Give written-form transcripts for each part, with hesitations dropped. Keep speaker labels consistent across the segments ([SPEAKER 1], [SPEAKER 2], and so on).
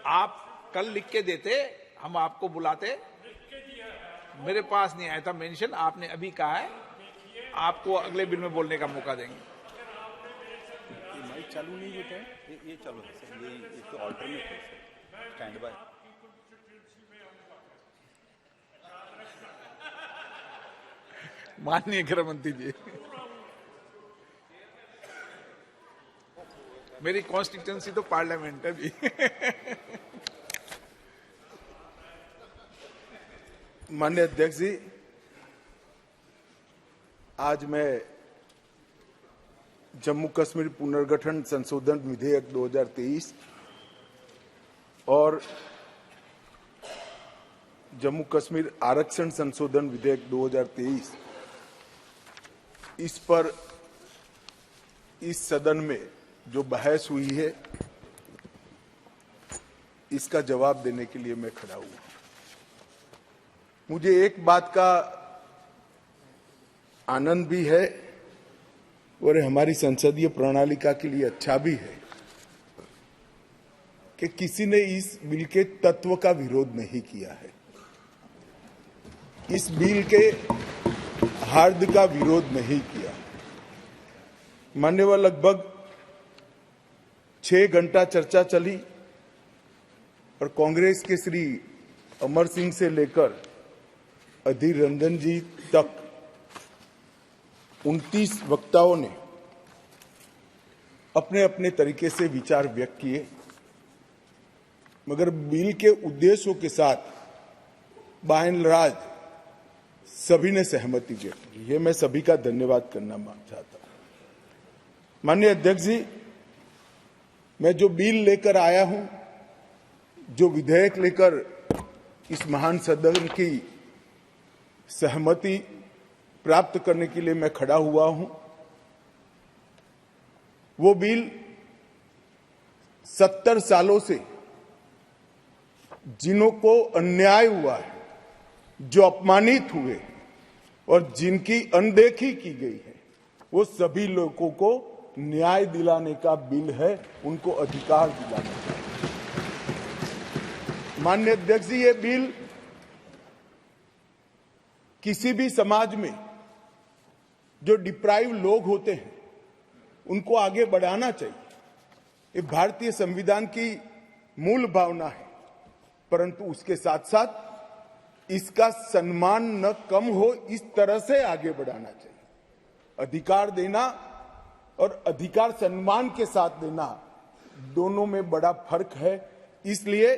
[SPEAKER 1] आप कल लिख के देते, हम आपको बुलाते। मेरे पास नहीं आया था मेंशन, आपने अभी कहा है, आपको अगले बिल में बोलने का मौका देंगे।
[SPEAKER 2] माइक चालू नहीं होता है, ये चालू है सर, ये तो ऑल्टरनेट है सर, स्टैंड बाय।
[SPEAKER 1] माननीय गृह मंत्री जी, मेरी कॉन्स्टिट्यूंसी तो पार्लियामेंट है भी।
[SPEAKER 3] माननीय अध्यक्ष जी, आज मैं जम्मू कश्मीर पुनर्गठन संशोधन विधेयक 2023 और जम्मू कश्मीर आरक्षण संशोधन विधेयक 2023 इस पर इस सदन में जो बहस हुई है, इसका जवाब देने के लिए मैं खड़ा हुआ। मुझे एक बात का आनंद भी है और हमारी संसदीय प्रणालिका के लिए अच्छा भी है कि किसी ने इस बिल के तत्व का विरोध नहीं किया है, इस बिल के हार्द का विरोध नहीं किया। मान्यवर, लगभग 6 घंटा चर्चा चली और कांग्रेस के श्री अमर सिंह से लेकर अधीर रंजन जी तक 29 वक्ताओं ने अपने अपने तरीके से विचार व्यक्त किए, मगर बिल के उद्देश्यों के साथ बाय एंड लार्ज सभी ने सहमति व्यक्त की। ये मैं सभी का धन्यवाद करना चाहता हूं। माननीय अध्यक्ष जी, मैं जो बिल लेकर आया हूं, जो विधेयक लेकर इस महान सदन की सहमति प्राप्त करने के लिए मैं खड़ा हुआ हूं, वो बिल 70 सालों से जिन्हों को अन्याय हुआ है, जो अपमानित हुए और जिनकी अनदेखी की गई है, वो सभी लोगों को न्याय दिलाने का बिल है, उनको अधिकार दिलाने का। माननीय अध्यक्ष जी, ये बिल किसी भी समाज में जो डिप्राइव लोग होते हैं उनको आगे बढ़ाना चाहिए। ये भारतीय संविधान की मूल भावना है, परंतु उसके साथ साथ इसका सम्मान न कम हो, इस तरह से आगे बढ़ाना चाहिए। अधिकार देना और अधिकार सम्मान के साथ देना, दोनों में बड़ा फर्क है। इसलिए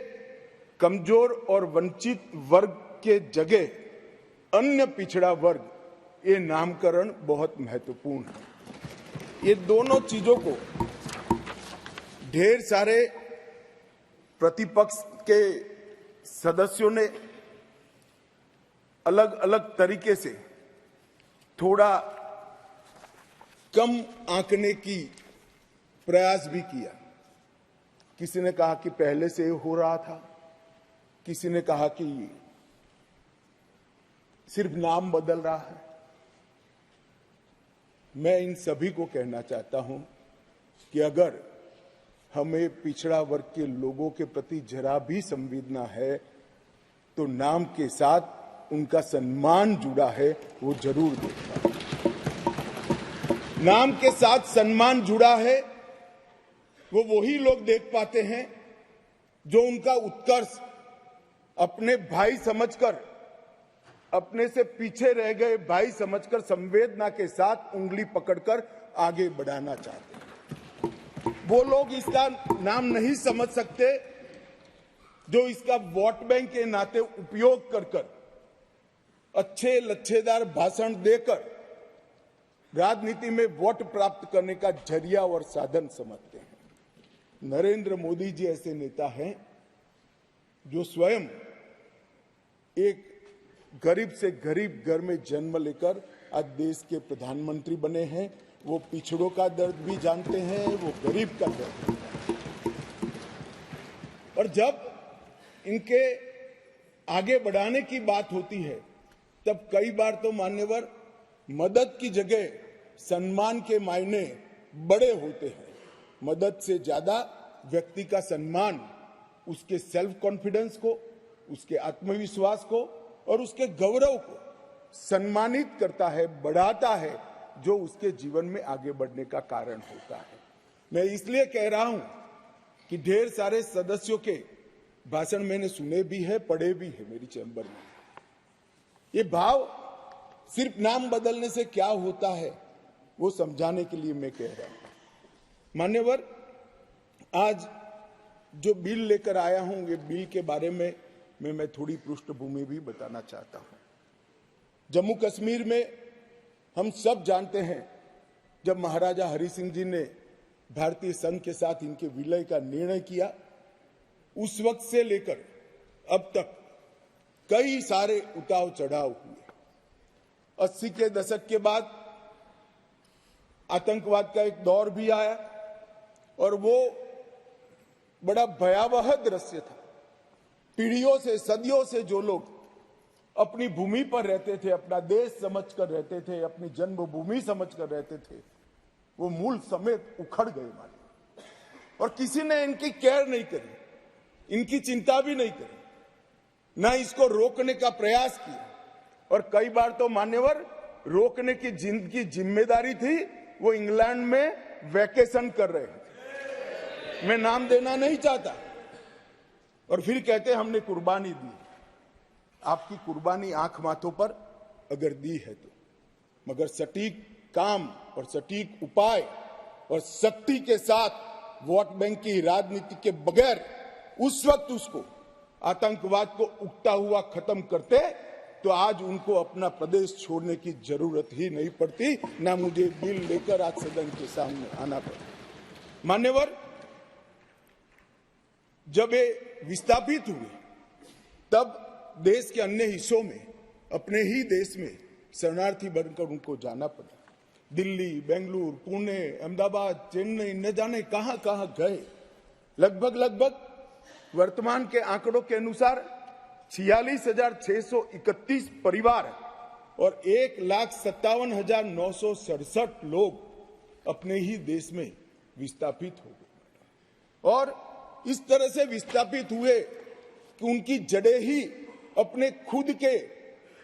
[SPEAKER 3] कमजोर और वंचित वर्ग के जगह अन्य पिछड़ा वर्ग, ये नामकरण बहुत महत्वपूर्ण है। ये दोनों चीजों को ढेर सारे प्रतिपक्ष के सदस्यों ने अलग अलग तरीके से थोड़ा कम आंकने की प्रयास भी किया। किसी ने कहा कि पहले से हो रहा था, किसी ने कहा कि सिर्फ नाम बदल रहा है। मैं इन सभी को कहना चाहता हूं कि अगर हमें पिछड़ा वर्ग के लोगों के प्रति जरा भी संवेदना है, तो नाम के साथ उनका सम्मान जुड़ा है, वो जरूर देखना। नाम के साथ सम्मान जुड़ा है, वो वही लोग देख पाते हैं जो उनका उत्कर्ष अपने भाई समझकर, अपने से पीछे रह गए भाई समझकर संवेदना के साथ उंगली पकड़कर आगे बढ़ाना चाहते हैं। वो लोग इसका नाम नहीं समझ सकते जो इसका वोट बैंक के नाते उपयोग कर कर, अच्छे लच्छेदार भाषण देकर राजनीति में वोट प्राप्त करने का जरिया और साधन समझते हैं। नरेंद्र मोदी जी ऐसे नेता हैं जो स्वयं एक गरीब से गरीब घर में जन्म लेकर आज देश के प्रधानमंत्री बने हैं। वो पिछड़ों का दर्द भी जानते हैं, वो गरीब का दर्द भी जानते हैं। और जब इनके आगे बढ़ाने की बात होती है, तब कई बार तो मान्यवर मदद की जगह सम्मान के मायने बड़े होते हैं। मदद से ज्यादा व्यक्ति का सम्मान उसके सेल्फ कॉन्फिडेंस को, उसके आत्मविश्वास को और उसके गौरव को सम्मानित करता है, बढ़ाता है, जो उसके जीवन में आगे बढ़ने का कारण होता है। मैं इसलिए कह रहा हूं कि ढेर सारे सदस्यों के भाषण मैंने सुने भी है, पढ़े भी है मेरी चैम्बर में। ये भाव सिर्फ नाम बदलने से क्या होता है वो समझाने के लिए मैं कह रहा हूं। मान्यवर, आज जो बिल लेकर आया हूं, ये बिल के बारे में मैं थोड़ी पृष्ठभूमि भी बताना चाहता हूं। जम्मू कश्मीर में हम सब जानते हैं, जब महाराजा हरि सिंह जी ने भारतीय संघ के साथ इनके विलय का निर्णय किया, उस वक्त से लेकर अब तक कई सारे उतार चढ़ाव हुए। 80 के दशक के बाद आतंकवाद का एक दौर भी आया और वो बड़ा भयावह दृश्य था। पीढ़ियों से, सदियों से जो लोग अपनी भूमि पर रहते थे, अपना देश समझकर रहते थे, अपनी जन्मभूमि समझकर रहते थे, वो मूल समेत उखड़ गए माने। और किसी ने इनकी केयर नहीं करी, इनकी चिंता भी नहीं करी, ना इसको रोकने का प्रयास किया। और कई बार तो मान्यवर रोकने की जिनकी जिम्मेदारी थी वो इंग्लैंड में वैकेशन कर रहे थे, मैं नाम देना नहीं चाहता, और फिर कहते हमने कुर्बानी दी। आपकी कुर्बानी आंख माथों पर अगर दी है तो, मगर सटीक काम और सटीक उपाय और शक्ति के साथ वोट बैंक की राजनीति के बगैर उस वक्त उसको आतंकवाद को उगता हुआ खत्म करते तो आज उनको अपना प्रदेश छोड़ने की जरूरत ही नहीं पड़ती, ना मुझे बिल लेकर आज सदन के सामने आना पड़ा। मान्यवर, जब ये विस्थापित हुए तब देश के अन्य हिस्सों में, अपने ही देश में शरणार्थी बनकर उनको जाना पड़ा। दिल्ली, बेंगलुरु, पुणे, अहमदाबाद, चेन्नई, न जाने कहां कहां गए। लगभग वर्तमान के आंकड़ों के अनुसार 46,631 परिवार और 1,57,967 लोग अपने ही देश में विस्थापित हो गए। और इस तरह से विस्थापित हुए कि उनकी जड़ें ही अपने खुद के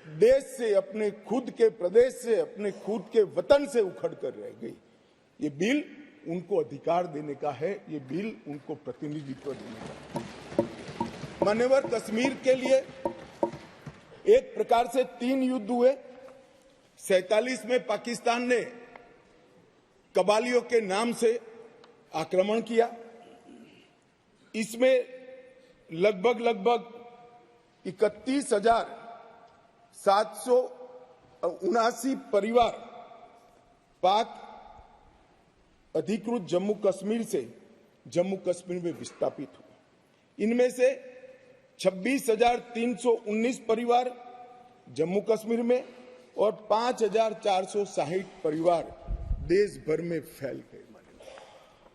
[SPEAKER 3] देश से, अपने खुद के प्रदेश से, अपने खुद के वतन से उखड़ कर रह गई। ये बिल उनको अधिकार देने का है, ये बिल उनको प्रतिनिधित्व देने का है। मान्यवर, कश्मीर के लिए एक प्रकार से 3 युद्ध हुए। 47 में पाकिस्तान ने कबालियों के नाम से आक्रमण किया। इसमें लगभग 31,779 परिवार पाक अधिकृत जम्मू कश्मीर से जम्मू कश्मीर में विस्थापित हुए। इनमें से 26,319 परिवार जम्मू कश्मीर में और 5,460 परिवार देश भर में फैल गए।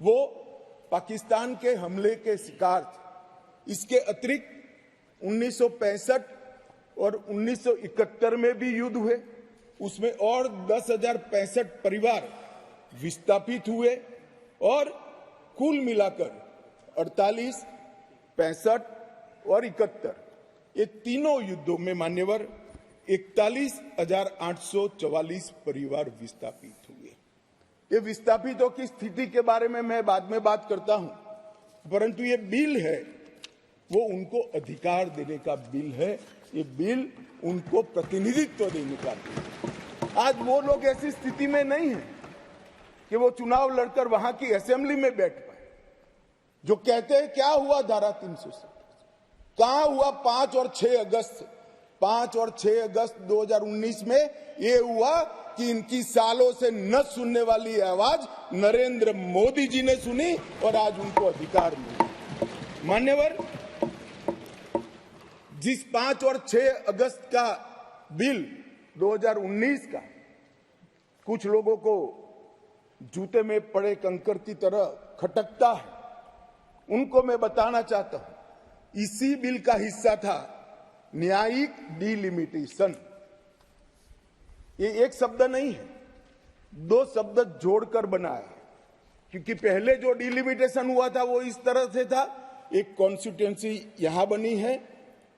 [SPEAKER 3] वो पाकिस्तान के हमले के शिकार थे। इसके अतिरिक्त 1965 और 1971 में भी युद्ध हुए, उसमें और 10,065 परिवार विस्थापित हुए और कुल मिलाकर 48, 65 और 71 ये तीनों युद्धों में मान्यवर 41,844 परिवार विस्थापित हुए। ये विस्थापितों की स्थिति के बारे में मैं बाद में बात करता हूं, परंतु ये बिल है वो उनको अधिकार देने का बिल है, ये बिल उनको प्रतिनिधित्व देने का बिल है। आज वो लोग ऐसी स्थिति में नहीं है कि वो चुनाव लड़कर वहां की असेंबली में बैठ पाए। जो कहते हैं क्या हुआ धारा 370, कहां हुआ 5 और 6 अगस्त 2019 में ये हुआ कि इनकी सालों से न सुनने वाली आवाज नरेंद्र मोदी जी ने सुनी और आज उनको अधिकार मिला। मान्यवर, जिस 5 और 6 अगस्त का बिल 2019 का कुछ लोगों को जूते में पड़े कंकर की तरह खटकता है, उनको मैं बताना चाहता हूं, इसी बिल का हिस्सा था न्यायिक डिलिमिटेशन। ये एक शब्द नहीं है, 2 शब्द जोड़कर बना है, क्योंकि पहले जो डिलिमिटेशन हुआ था वो इस तरह से था एक कॉन्स्टिट्यूएंसी यहां बनी है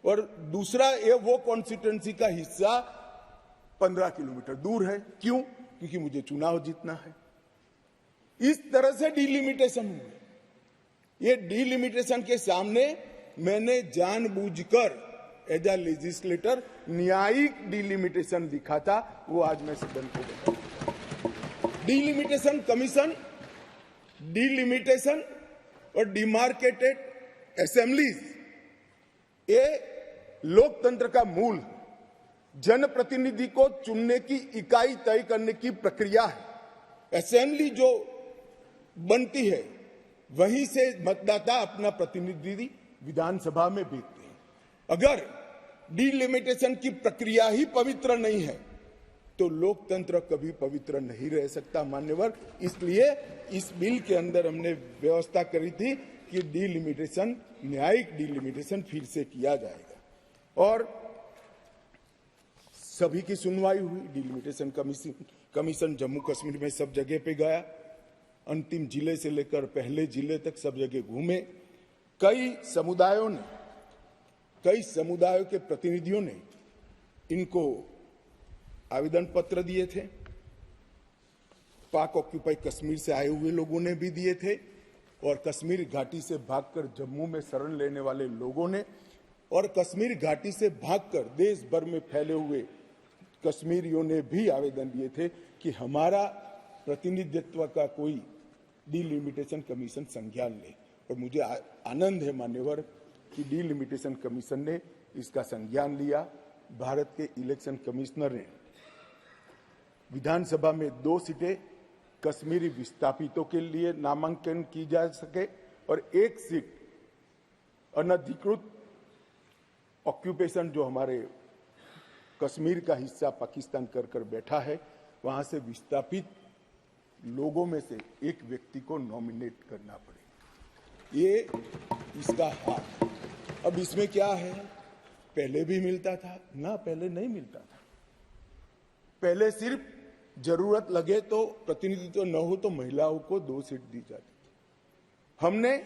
[SPEAKER 3] और दूसरा ये वो कॉन्स्टिट्यूएंसी का हिस्सा 15 किलोमीटर दूर है। क्यों? क्योंकि मुझे चुनाव जीतना है। इस तरह से डिलिमिटेशन हुआ। ये डिलिमिटेशन के सामने मैंने जानबूझकर एज ए लेजिस्लेटर न्यायिक डिलिमिटेशन लिखा था, वो आज मैं सदन को बताऊं। डिलिमिटेशन कमीशन, डिलिमिटेशन और डिमार्केटेड असेंबलीज, ये लोकतंत्र का मूल, जनप्रतिनिधि को चुनने की इकाई तय करने की प्रक्रिया है। असेंबली जो बनती है वहीं से मतदाता अपना प्रतिनिधि विधानसभा में भेजते हैं। अगर डिलिमिटेशन की प्रक्रिया ही पवित्र नहीं है तो लोकतंत्र कभी पवित्र नहीं रह सकता मान्यवर। इसलिए इस बिल के अंदर हमने व्यवस्था करी थी कि डिलिमिटेशन, न्यायिक डिलिमिटेशन फिर से किया जाएगा और सभी की सुनवाई हुई। डिलिमिटेशन कमीशन जम्मू कश्मीर में सब जगह पे गया, अंतिम जिले से लेकर पहले जिले तक सब जगह घूमे। कई समुदायों के प्रतिनिधियों ने इनको आवेदन पत्र दिए थे। पाक ऑक्यूपाई कश्मीर से आए हुए लोगों ने भी दिए थे और कश्मीर घाटी से भागकर जम्मू में शरण लेने वाले लोगों ने और कश्मीर घाटी से भागकर देश भर में फैले हुए कश्मीरियों ने भी आवेदन दिए थे कि हमारा प्रतिनिधित्व का कोई डिलिमिटेशन कमीशन संज्ञान ले। और मुझे आनंद है मान्यवर कि डिलिमिटेशन कमीशन ने इसका संज्ञान लिया। भारत के इलेक्शन कमिश्नर ने विधानसभा में 2 सीटें कश्मीरी विस्थापितों के लिए नामांकन की जा सके और 1 सीट अनधिकृत ऑक्यूपेशन जो हमारे कश्मीर का हिस्सा पाकिस्तान कर बैठा है, वहां से विस्थापित लोगों में से एक व्यक्ति को नॉमिनेट करना पड़े। ये इसका हाथ। अब इसमें क्या है, पहले भी मिलता था ना, पहले नहीं मिलता था। पहले सिर्फ जरूरत लगे तो, प्रतिनिधित्व न हो तो महिलाओं को 2 सीट दी जाती थी। हमने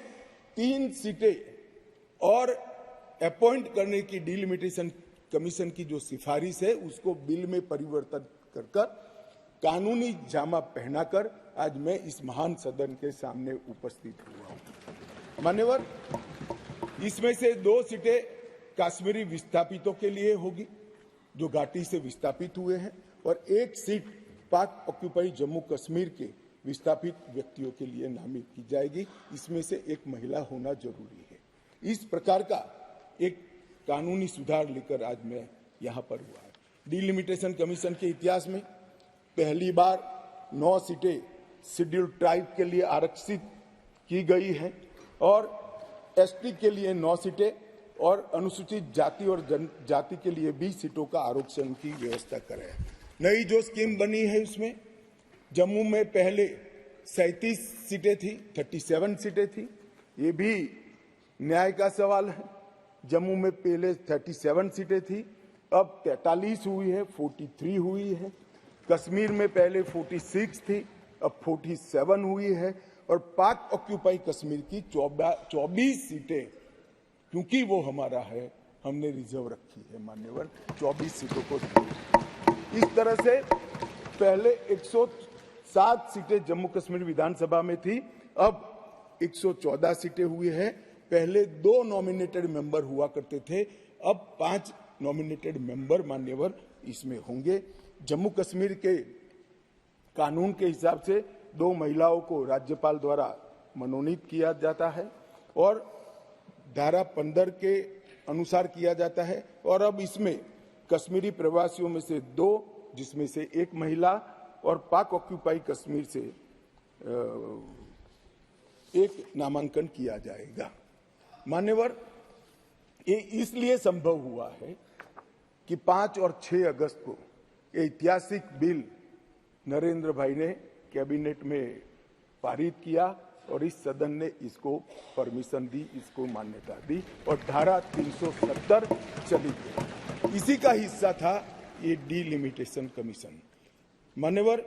[SPEAKER 3] 3 सीटें और अपॉइंट करने की डिलिमिटेशन कमीशन की जो सिफारिश है उसको बिल में परिवर्तन कर कानूनी जामा पहनाकर आज मैं इस महान सदन के सामने उपस्थित हुआ हूं। मान्यवर, इसमें से 2 सीटें कश्मीरी विस्थापितों के लिए होगी जो घाटी से विस्थापित हुए हैं और 1 सीट पाक ऑक्यूपाई जम्मू कश्मीर के विस्थापित व्यक्तियों के लिए नामित की जाएगी। इसमें से एक महिला होना जरूरी है। इस प्रकार का एक कानूनी सुधार लेकर आज मैं यहां पर हुआ है। डिलिमिटेशन कमीशन के इतिहास में पहली बार 9 सीटें शेड्यूल्ड ट्राइब के लिए आरक्षित की गई हैं और एसटी के लिए 9 सीटें और अनुसूचित जाति और जनजाति के लिए 20 सीटों का आरक्षण की व्यवस्था करें। नई जो स्कीम बनी है उसमें जम्मू में पहले 37 सीटें थी, 37 सीटें थी। ये भी न्याय का सवाल है। जम्मू में पहले 37 सीटें थी, अब 43 हुई है, 43 हुई है। कश्मीर में पहले 46 थी, अब 47 हुई है और पाक ऑक्यूपाई कश्मीर की 24 सीटें, क्योंकि वो हमारा है, हमने रिजर्व रखी है मान्यवर, 24 सीटों को। इस तरह से पहले 107 सीटें जम्मू कश्मीर विधानसभा में थी, अब 114 सीटें हुई है। पहले 2 नॉमिनेटेड मेंबर हुआ करते थे, अब 5 नॉमिनेटेड मेंबर मान्यवर इसमें होंगे। जम्मू कश्मीर के कानून के हिसाब से 2 महिलाओं को राज्यपाल द्वारा मनोनीत किया जाता है और धारा 15 के अनुसार किया जाता है। और अब इसमें कश्मीरी प्रवासियों में से 2, जिसमें से 1 महिला, और पाक ऑक्यूपाई कश्मीर से 1 नामांकन किया जाएगा। मान्यवर, ये इसलिए संभव हुआ है कि 5 और 6 अगस्त को ये ऐतिहासिक बिल नरेंद्र भाई ने कैबिनेट में पारित किया और इस सदन ने इसको परमिशन दी, इसको मान्यता दी और धारा 370 चली गई। इसी का हिस्सा था ये डिलिमिटेशन कमीशन। मान्यवर,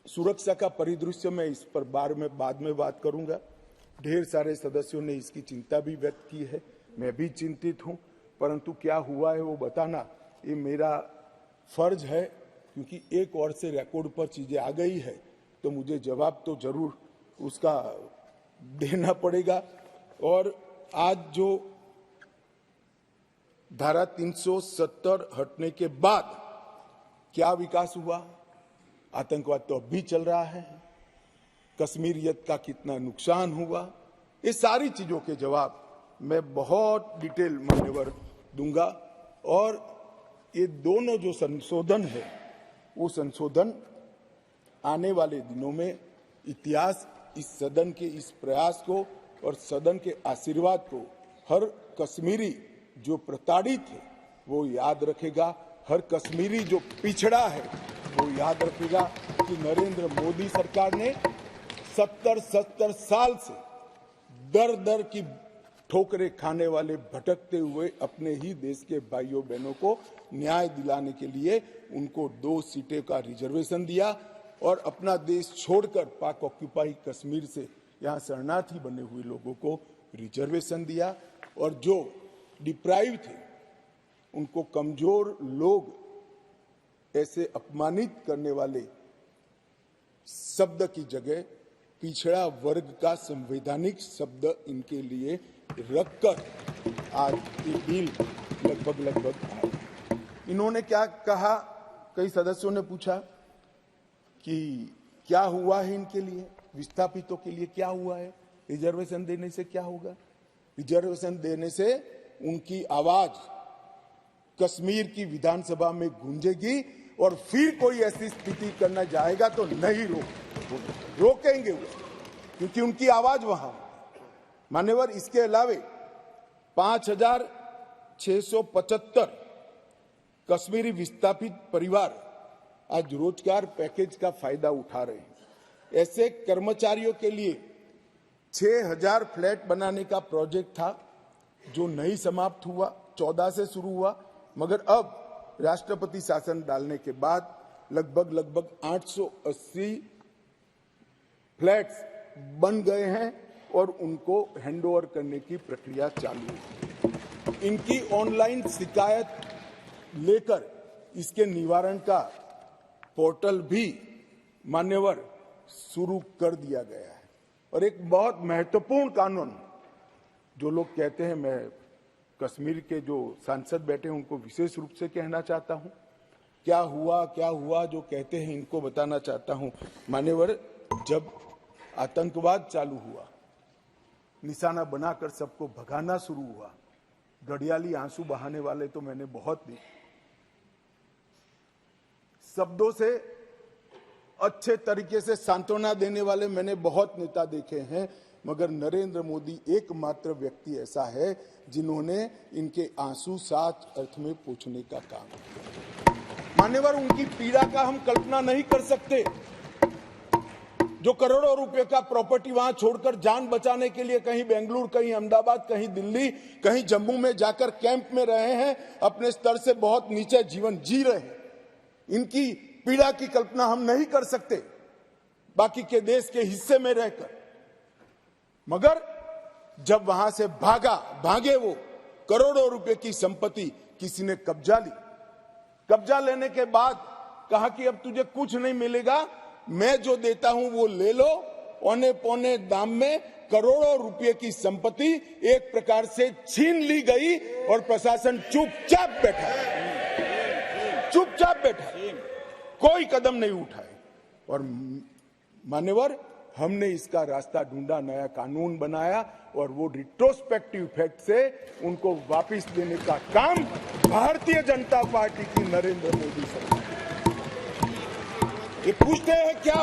[SPEAKER 3] सुरक्षा का परिदृश्य मैं इस पर बाद में बात करूंगा। ढेर सारे सदस्यों ने इसकी चिंता भी व्यक्त की है, मैं भी चिंतित हूं, परंतु क्या हुआ है वो बताना ये मेरा फर्ज है, क्योंकि एक ओर से रिकॉर्ड पर चीजें आ गई है तो मुझे जवाब तो जरूर उसका देना पड़ेगा। और आज जो धारा 370 हटने के बाद क्या विकास हुआ, आतंकवाद तो अब भी चल रहा है, कश्मीरियत का कितना नुकसान हुआ, ये सारी चीजों के जवाब मैं बहुत डिटेल मान्यवर दूंगा। और ये दोनों जो संशोधन है वो संशोधन आने वाले दिनों में इतिहास इस सदन के इस प्रयास को और सदन के आशीर्वाद को हर कश्मीरी जो प्रताड़ित है वो याद रखेगा, हर कश्मीरी जो पिछड़ा है वो याद रखेगा कि नरेंद्र मोदी सरकार ने 70 साल से दर दर की ठोकरें खाने वाले भटकते हुए अपने ही देश के भाइयों बहनों को न्याय दिलाने के लिए उनको 2 सीटें का रिजर्वेशन दिया और अपना देश छोड़कर पाक ऑक्यूपाई कश्मीर से यहाँ शरणार्थी बने हुए लोगों को रिजर्वेशन दिया। और जो डिप्राइव थे उनको कमजोर लोग ऐसे अपमानित करने वाले शब्द की जगह पिछड़ा वर्ग का संवैधानिक शब्द इनके लिए रखकर आज ये बिल लगभग आया। इन्होंने क्या कहा, कई सदस्यों ने पूछा कि क्या हुआ है इनके लिए, विस्थापितों के लिए क्या हुआ है, रिजर्वेशन देने से क्या होगा। रिजर्वेशन देने से उनकी आवाज कश्मीर की विधानसभा में गूंजेगी और फिर कोई ऐसी स्थिति करना जाएगा तो नहीं रोकेंगे वो, क्योंकि उनकी आवाज वहां। मान्यवर, इसके अलावे 5,675 कश्मीरी विस्थापित परिवार आज रोजगार पैकेज का फायदा उठा रहे हैं। ऐसे कर्मचारियों के लिए 6,000 फ्लैट बनाने का प्रोजेक्ट था जो नहीं समाप्त हुआ, 14 से शुरू हुआ, मगर अब राष्ट्रपति शासन डालने के बाद लगभग 880 फ्लैट्स बन गए हैं और उनको हैंडओवर करने की प्रक्रिया चालू है। इनकी ऑनलाइन शिकायत लेकर इसके निवारण का पोर्टल भी मान्यवर शुरू कर दिया गया है। और एक बहुत महत्वपूर्ण कानून, जो लोग कहते हैं, मैं कश्मीर के जो सांसद बैठे हैं उनको विशेष रूप से कहना चाहता हूं, क्या हुआ जो कहते हैं इनको बताना चाहता हूं। मान्यवर, जब आतंकवाद चालू हुआ, निशाना बनाकर सबको भगाना शुरू हुआ, घड़ियाली आंसू बहाने वाले तो मैंने बहुत देखे, शब्दों से अच्छे तरीके से सांत्वना देने वाले मैंने बहुत नेता देखे हैं, मगर नरेंद्र मोदी एकमात्र व्यक्ति ऐसा है जिन्होंने इनके आंसू साच अर्थ में पोंछने का काम किया। मान्यवर, उनकी पीड़ा का हम कल्पना नहीं कर सकते, जो करोड़ों रुपए का प्रॉपर्टी वहां छोड़कर जान बचाने के लिए कहीं बेंगलुरु, कहीं अहमदाबाद, कहीं दिल्ली, कहीं जम्मू में जाकर कैंप में रहे हैं, अपने स्तर से बहुत नीचे जीवन जी रहे हैं। इनकी पीड़ा की कल्पना हम नहीं कर सकते बाकी के देश के हिस्से में रहकर, मगर जब वहां से भागे वो, करोड़ों रुपए की संपत्ति किसी ने कब्जा ली। कब्जा लेने के बाद कहा कि अब तुझे कुछ नहीं मिलेगा, मैं जो देता हूं वो ले लो। औने पौने दाम में करोड़ों रुपए की संपत्ति एक प्रकार से छीन ली गई और प्रशासन चुपचाप बैठा, कोई कदम नहीं उठाए। और मान्यवर, हमने इसका रास्ता ढूंढा, नया कानून बनाया और वो रिट्रोस्पेक्टिव इफेक्ट से उनको वापस देने का काम भारतीय जनता पार्टी की नरेंद्र मोदी सरकार। ये पूछते हैं क्या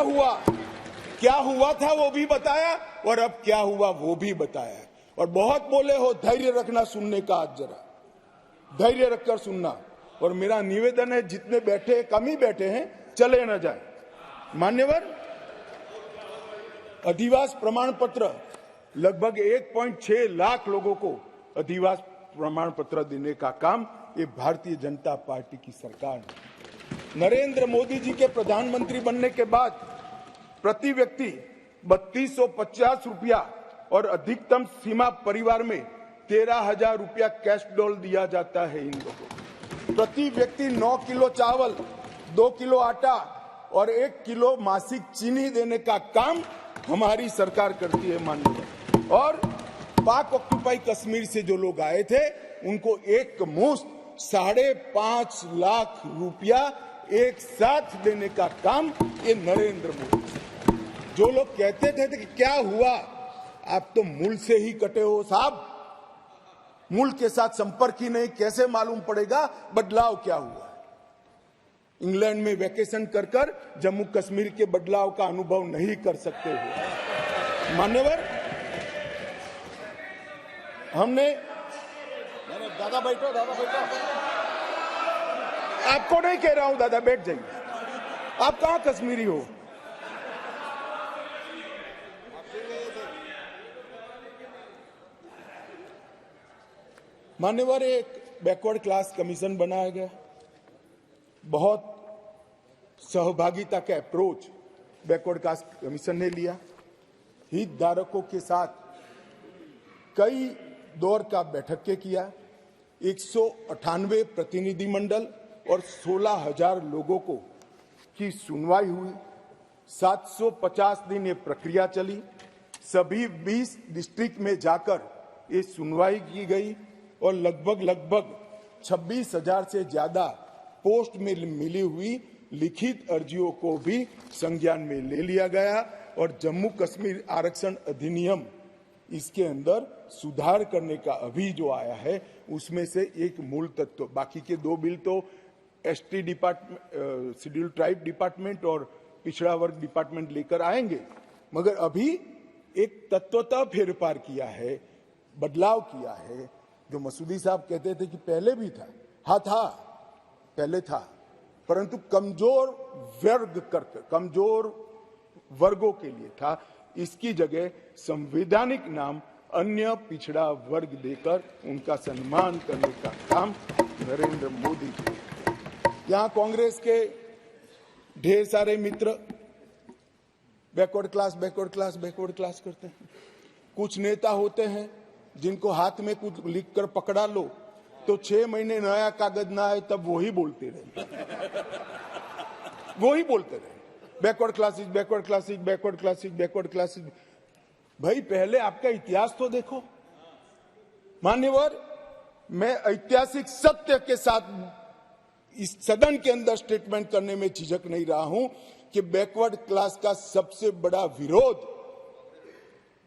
[SPEAKER 3] हुआ था वो भी बताया और अब क्या हुआ वो भी बताया। और बहुत बोले हो, धैर्य रखना सुनने का, आज जरा धैर्य रखकर सुनना। और मेरा निवेदन है, जितने बैठे कम ही बैठे हैं, चले न जाए। मान्यवर, अधिवास प्रमाण पत्र लगभग 1.6 लाख लोगों को अधिवास प्रमाण पत्र देने का काम ये भारतीय जनता पार्टी की सरकार ने। नरेंद्र मोदी जी के प्रधानमंत्री बनने के बाद प्रति व्यक्ति 3250 रुपया और अधिकतम सीमा परिवार में 13,000 रुपया कैश डॉल दिया जाता है इन लोगों को। प्रति व्यक्ति 9 किलो चावल, 2 किलो आटा और 1 किलो मासिक चीनी देने का काम हमारी सरकार करती है माननीय। और पाक ऑक्यूपाई कश्मीर से जो लोग आए थे उनको एक मुश्त 5.5 लाख रुपया एक साथ देने का काम ये नरेंद्र मोदी। जो लोग कहते थे कि क्या हुआ, आप तो मूल से ही कटे हो साहब, मूल के साथ संपर्क ही नहीं, कैसे मालूम पड़ेगा बदलाव क्या हुआ। इंग्लैंड में वैकेशन कर कर जम्मू कश्मीर के बदलाव का अनुभव नहीं कर सकते हो मान्यवर। हमने
[SPEAKER 2] दादा बैठो, दादा बैठो।
[SPEAKER 3] आपको नहीं कह रहा हूं दादा, बैठ जाइए। आप कहां कश्मीरी हो? मान्यवर, एक बैकवर्ड क्लास कमीशन बनाया गया, बहुत सहभागिता का अप्रोच बैकवर्ड क्लास कमीशन ने लिया। हितधारकों के साथ कई दौर का बैठक के किया, 198 प्रतिनिधि मंडल और 16,000 लोगों को की सुनवाई हुई। 750 दिन ये प्रक्रिया चली। सभी 20 डिस्ट्रिक्ट में जाकर ये सुनवाई की गई और लगभग 26,000 से ज्यादा पोस्ट में मिली हुई लिखित अर्जियों को भी संज्ञान में ले लिया गया। और जम्मू कश्मीर आरक्षण अधिनियम, इसके अंदर सुधार करने का अभी जो आया है उसमें से एक मूल तत्व, बाकी के 2 बिल तो ST department, schedule tribe department और पिछड़ा वर्ग डिपार्टमेंट लेकर आएंगे, मगर अभी एक तत्वतः फेरफार किया है, बदलाव किया है। जो मसूदी साहब कहते थे कि पहले भी था, हाँ था, पहले था, परंतु कमजोर वर्गों के लिए था। इसकी जगह संवैधानिक नाम अन्य पिछड़ा वर्ग देकर उनका सम्मान करने का काम नरेंद्र मोदी। यहां कांग्रेस के ढेर सारे मित्र बैकवर्ड क्लास करते हैं। कुछ नेता होते हैं जिनको हाथ में कुछ लिखकर पकड़ा लो तो 6 महीने नया कागज ना आए तब वही बोलते रहे बैकवर्ड क्लासेस। भाई पहले आपका इतिहास तो देखो मान्यवर। मैं ऐतिहासिक सत्य के साथ इस सदन के अंदर स्टेटमेंट करने में झिझक नहीं रहा हूं कि बैकवर्ड क्लास का सबसे बड़ा विरोध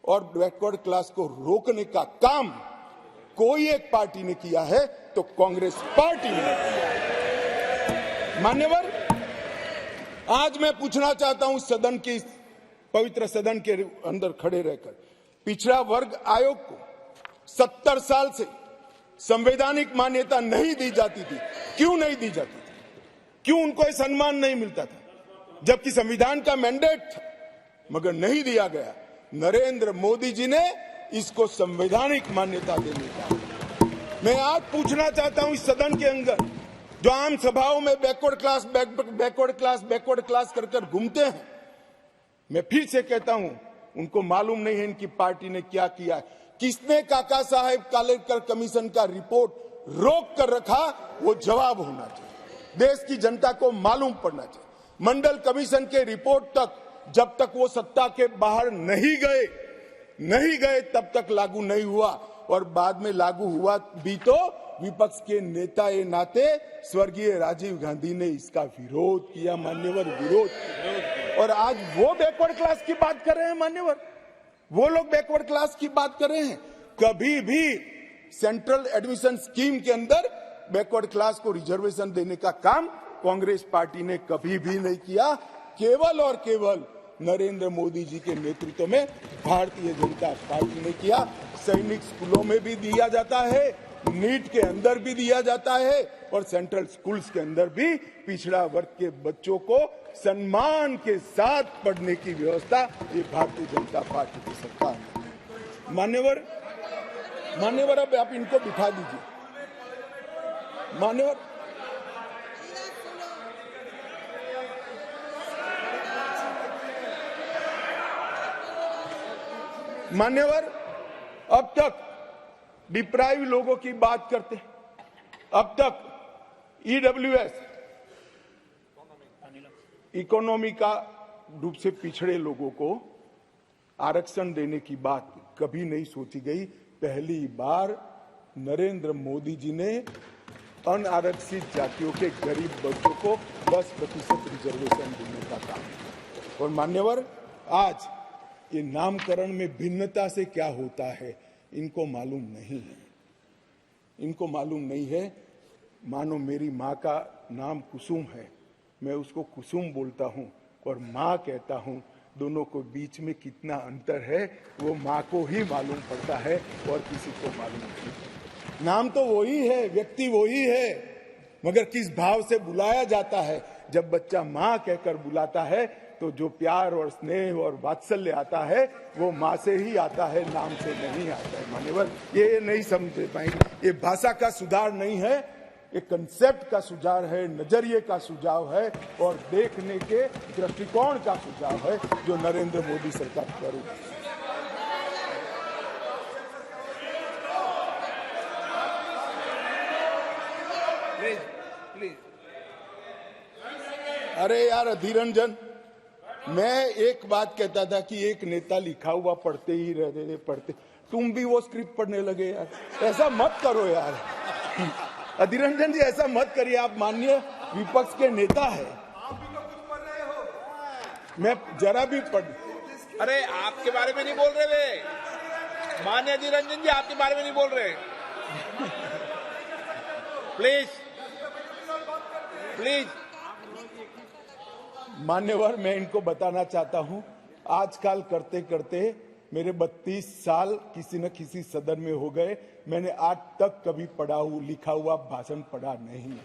[SPEAKER 3] और बैकवर्ड क्लास को रोकने का काम कोई एक पार्टी ने किया है तो कांग्रेस पार्टी ने किया है। मान्यवर, आज मैं पूछना चाहता हूं सदन की, पवित्र सदन के अंदर खड़े रहकर, पिछड़ा वर्ग आयोग को 70 साल से संवैधानिक मान्यता नहीं दी जाती थी। क्यों नहीं दी जाती थी? क्यों उनको सम्मान नहीं मिलता था? जबकि संविधान का मैंडेट था, मगर नहीं दिया गया। नरेंद्र मोदी जी ने इसको संवैधानिक मान्यता देने का। मैं आज पूछना चाहता हूं इस सदन के अंदर जो आम सभाओं में बैकवर्ड क्लास कर घूमते हैं, मैं फिर से कहता हूं उनको मालूम नहीं है इनकी पार्टी ने क्या किया है। किसने काका साहेब कालेकर कमीशन का रिपोर्ट रोक कर रखा, वो जवाब होना चाहिए। देश की जनता को मालूम पड़ना चाहिए। मंडल कमीशन के रिपोर्ट तक जब तक वो सत्ता के बाहर नहीं गए तब तक लागू नहीं हुआ, और बाद में लागू हुआ भी तो विपक्ष के नेता ए नाते स्वर्गीय राजीव गांधी ने इसका विरोध किया मान्यवर, विरोध। और आज वो बैकवर्ड क्लास की बात कर रहे हैं मान्यवर, वो लोग बैकवर्ड क्लास की बात कर रहे हैं। कभी भी सेंट्रल एडमिशन स्कीम के अंदर बैकवर्ड क्लास को रिजर्वेशन देने का काम कांग्रेस पार्टी ने कभी भी नहीं किया। केवल और केवल नरेंद्र मोदी जी के नेतृत्व में भारतीय जनता पार्टी ने किया। सैनिक स्कूलों में भी दिया जाता है, नीट के अंदर भी दिया जाता है, और सेंट्रल स्कूल्स के अंदर भी पिछड़ा वर्ग के बच्चों को सम्मान के साथ पढ़ने की व्यवस्था ये भारतीय जनता पार्टी की सरकार ने। मान्यवर अब आप इनको बिठा दीजिए। मान्यवर, मान्यवर, अब तक डिप्राइव लोगों की बात करते हैं। अब तक ईडब्ल्यूएस इकोनॉमी का रूप से पिछड़े लोगों को आरक्षण देने की बात कभी नहीं सोची गई। पहली बार नरेंद्र मोदी जी ने अनारक्षित जातियों के गरीब बच्चों को 10% रिजर्वेशन देने का काम। और मान्यवर, आज ये नामकरण में भिन्नता से क्या होता है इनको मालूम नहीं है। इनको मालूम नहीं है। मानो मेरी माँ का नाम कुसुम है, मैं उसको कुसुम बोलता हूँ और माँ कहता हूँ। दोनों को बीच में कितना अंतर है वो माँ को ही मालूम पड़ता है और किसी को मालूम नहीं। नाम तो वही है, व्यक्ति वही है, मगर किस भाव से बुलाया जाता है। जब बच्चा माँ कहकर बुलाता है तो जो प्यार और स्नेह और वात्सल्य आता है वो माँ से ही आता है, नाम से नहीं आता है। मान्यवर, ये नहीं समझ पाएंगे। ये भाषा का सुधार नहीं है, एक कंसेप्ट का सुझाव है, नजरिए का सुझाव है और देखने के दृष्टिकोण का सुझाव है जो नरेंद्र मोदी सरकार कर रही है।
[SPEAKER 1] Please please.
[SPEAKER 3] अरे यार अधीर रंजन, मैं एक बात कहता था कि एक नेता लिखा हुआ पढ़ते ही रहते पढ़ते, तुम भी वो स्क्रिप्ट पढ़ने लगे यार। ऐसा मत करो यार। अधीर रंजन जी, ऐसा मत करिए। आप माननीय विपक्ष के नेता है। मैं जरा भी पढ़।
[SPEAKER 1] अरे आपके बारे में नहीं बोल रहे वे, माननीय अधीर रंजन जी आपके बारे में नहीं बोल रहे। Please please.
[SPEAKER 3] मान्यवर, मैं इनको बताना चाहता हूं, आजकल करते करते मेरे 32 साल किसी न किसी सदन में हो गए। मैंने आज तक कभी लिखा हुआ भाषण पढ़ा नहीं।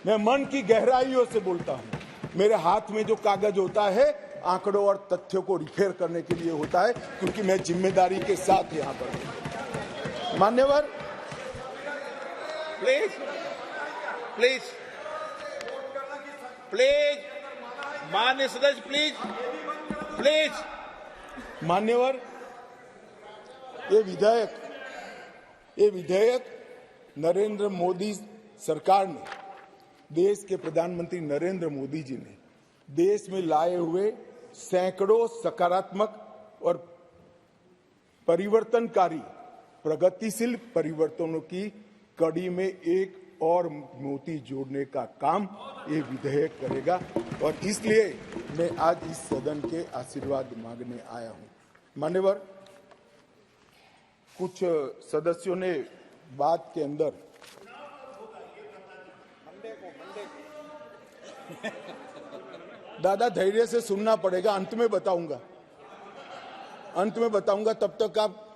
[SPEAKER 3] मैं मन की गहराइयों से बोलता हूं। मेरे हाथ में जो कागज होता है आंकड़ों और तथ्यों को रिपेयर करने के लिए होता है, क्योंकि मैं जिम्मेदारी के साथ यहां पर हूं। मान्यवर,
[SPEAKER 1] प्लीज प्लीज प्लीज, माननीय सदस्य प्लीज प्लीज।
[SPEAKER 3] मान्यवर, ये विधेयक नरेंद्र मोदी सरकार ने, देश के प्रधानमंत्री नरेंद्र मोदी जी ने देश में लाए हुए सैकड़ों सकारात्मक और परिवर्तनकारी प्रगतिशील परिवर्तनों की कड़ी में एक और मोती जोड़ने का काम ये विधेयक करेगा। और इसलिए मैं आज इस सदन के आशीर्वाद मांगने आया हूं। मान्यवर, कुछ सदस्यों ने बात के अंदर दादा धैर्य से सुनना पड़ेगा, अंत में बताऊंगा, तब तक आप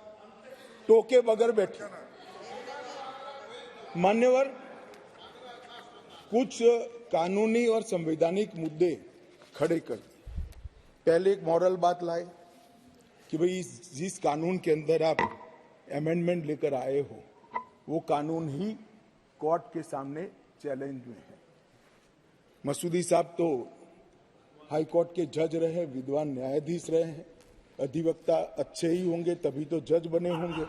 [SPEAKER 3] टोके बगैर बैठे। मान्यवर, कुछ कानूनी और संवैधानिक मुद्दे खड़े कर पहले एक मॉरल बात लाए कि भाई जिस कानून के अंदर आप अमेंडमेंट लेकर आए हो वो कानून ही कोर्ट के सामने चैलेंज में है। मसूदी साहब तो हाई कोर्ट के जज रहे, विद्वान न्यायाधीश रहे हैं, अधिवक्ता अच्छे ही होंगे तभी तो जज बने होंगे।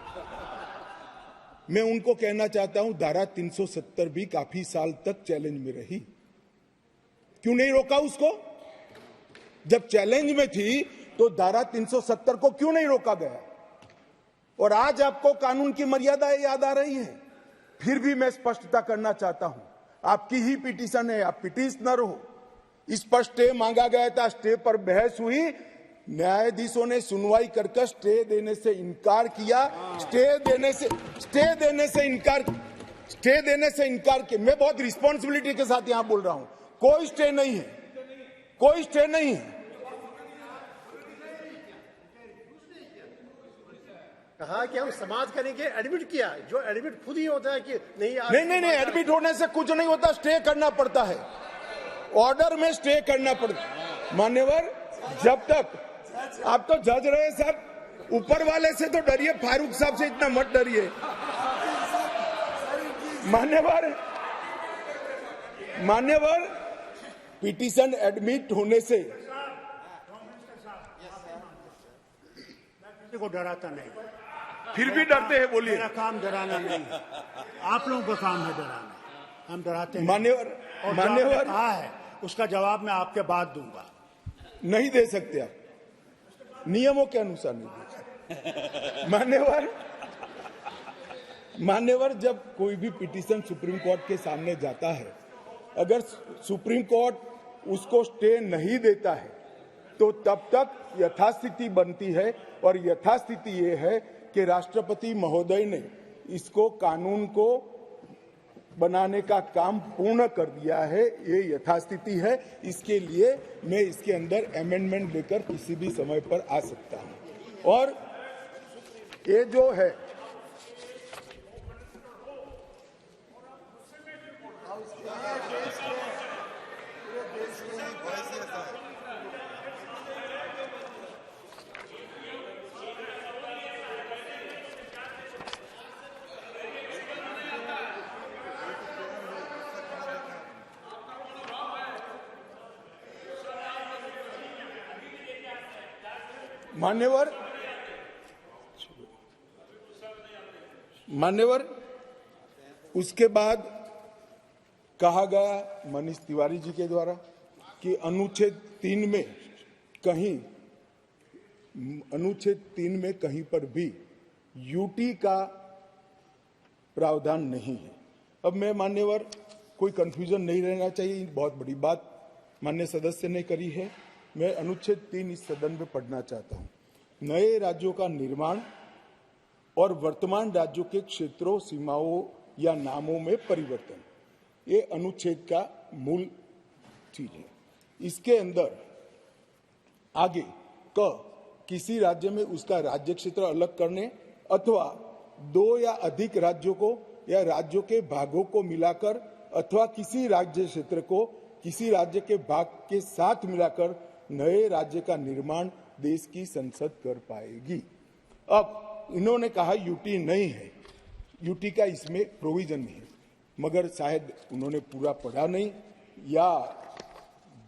[SPEAKER 3] मैं उनको कहना चाहता हूं, धारा 370 भी काफी साल तक चैलेंज में रही, क्यों नहीं रोका उसको? जब चैलेंज में थी तो धारा 370 को क्यों नहीं रोका गया? और आज आपको कानून की मर्यादाएं याद आ रही हैं। फिर भी मैं स्पष्टता करना चाहता हूं, आपकी ही पिटीशन है, आप पिटीशनर हो। इस पर स्टे मांगा गया था, स्टे पर बहस हुई, न्यायाधीशों ने सुनवाई कर स्टे देने से इनकार किया। स्टे देने से इनकार किया। मैं बहुत रिस्पॉन्सिबिलिटी के साथ यहां बोल रहा हूं, कोई स्टे नहीं है।
[SPEAKER 4] कहा कि हम समाज करेंगे, एडमिट किया, जो एडमिट खुद ही होता है कि
[SPEAKER 3] नहीं, एडमिट होने से कुछ नहीं होता, स्टे करना पड़ता है, ऑर्डर में स्टे करना पड़ता है। मान्यवर, जब तक आप तो जज रहे साहब, ऊपर वाले से तो डरिए, फारूक साहब से इतना मत डरिए। मान्यवर, पिटीशन एडमिट होने से
[SPEAKER 4] पार्टी को डराता नहीं।
[SPEAKER 3] फिर भी डरते हैं, बोलिए।
[SPEAKER 4] मेरा काम डराना नहीं है, आप लोगों का काम है डराना। हम डराते नहीं।
[SPEAKER 3] मान्यवर,
[SPEAKER 4] और जो आपने कहा है उसका जवाब मैं आपके बाद दूंगा।
[SPEAKER 3] नहीं दे सकते आप, नियमों के अनुसार नहीं दे सकते। मान्यवर, जब कोई भी पिटीशन सुप्रीम कोर्ट के सामने जाता है, अगर सुप्रीम कोर्ट उसको स्टे नहीं देता है तो तब तक यथास्थिति बनती है, और यथास्थिति ये है कि राष्ट्रपति महोदय ने इसको कानून को बनाने का काम पूर्ण कर दिया है। ये यथास्थिति है। इसके लिए मैं इसके अंदर अमेंडमेंट लेकर किसी भी समय पर आ सकता हूं। और ये जो है मान्यवर, उसके बाद कहा गया मनीष तिवारी जी के द्वारा कि अनुच्छेद 3 में कहीं पर भी यूटी का प्रावधान नहीं है। अब मैं मान्यवर, कोई कंफ्यूजन नहीं रहना चाहिए, बहुत बड़ी बात माननीय सदस्य ने करी है। मैं अनुच्छेद 3 इस सदन में पढ़ना चाहता हूं। नए राज्यों का निर्माण और वर्तमान राज्यों के क्षेत्रों, सीमाओं या नामों में परिवर्तन, ये अनुच्छेद का मूल चीज है। इसके अंदर आगे किसी राज्य में उसका राज्य क्षेत्र अलग करने अथवा 2 या अधिक राज्यों को या राज्यों के भागों को मिलाकर अथवा किसी राज्य क्षेत्र को किसी राज्य के भाग के साथ मिलाकर नए राज्य का निर्माण देश की संसद कर पाएगी। अब इन्होंने कहा यूटी नहीं है, यूटी का इसमें प्रोविजन नहीं है, मगर शायद उन्होंने पूरा पढ़ा नहीं या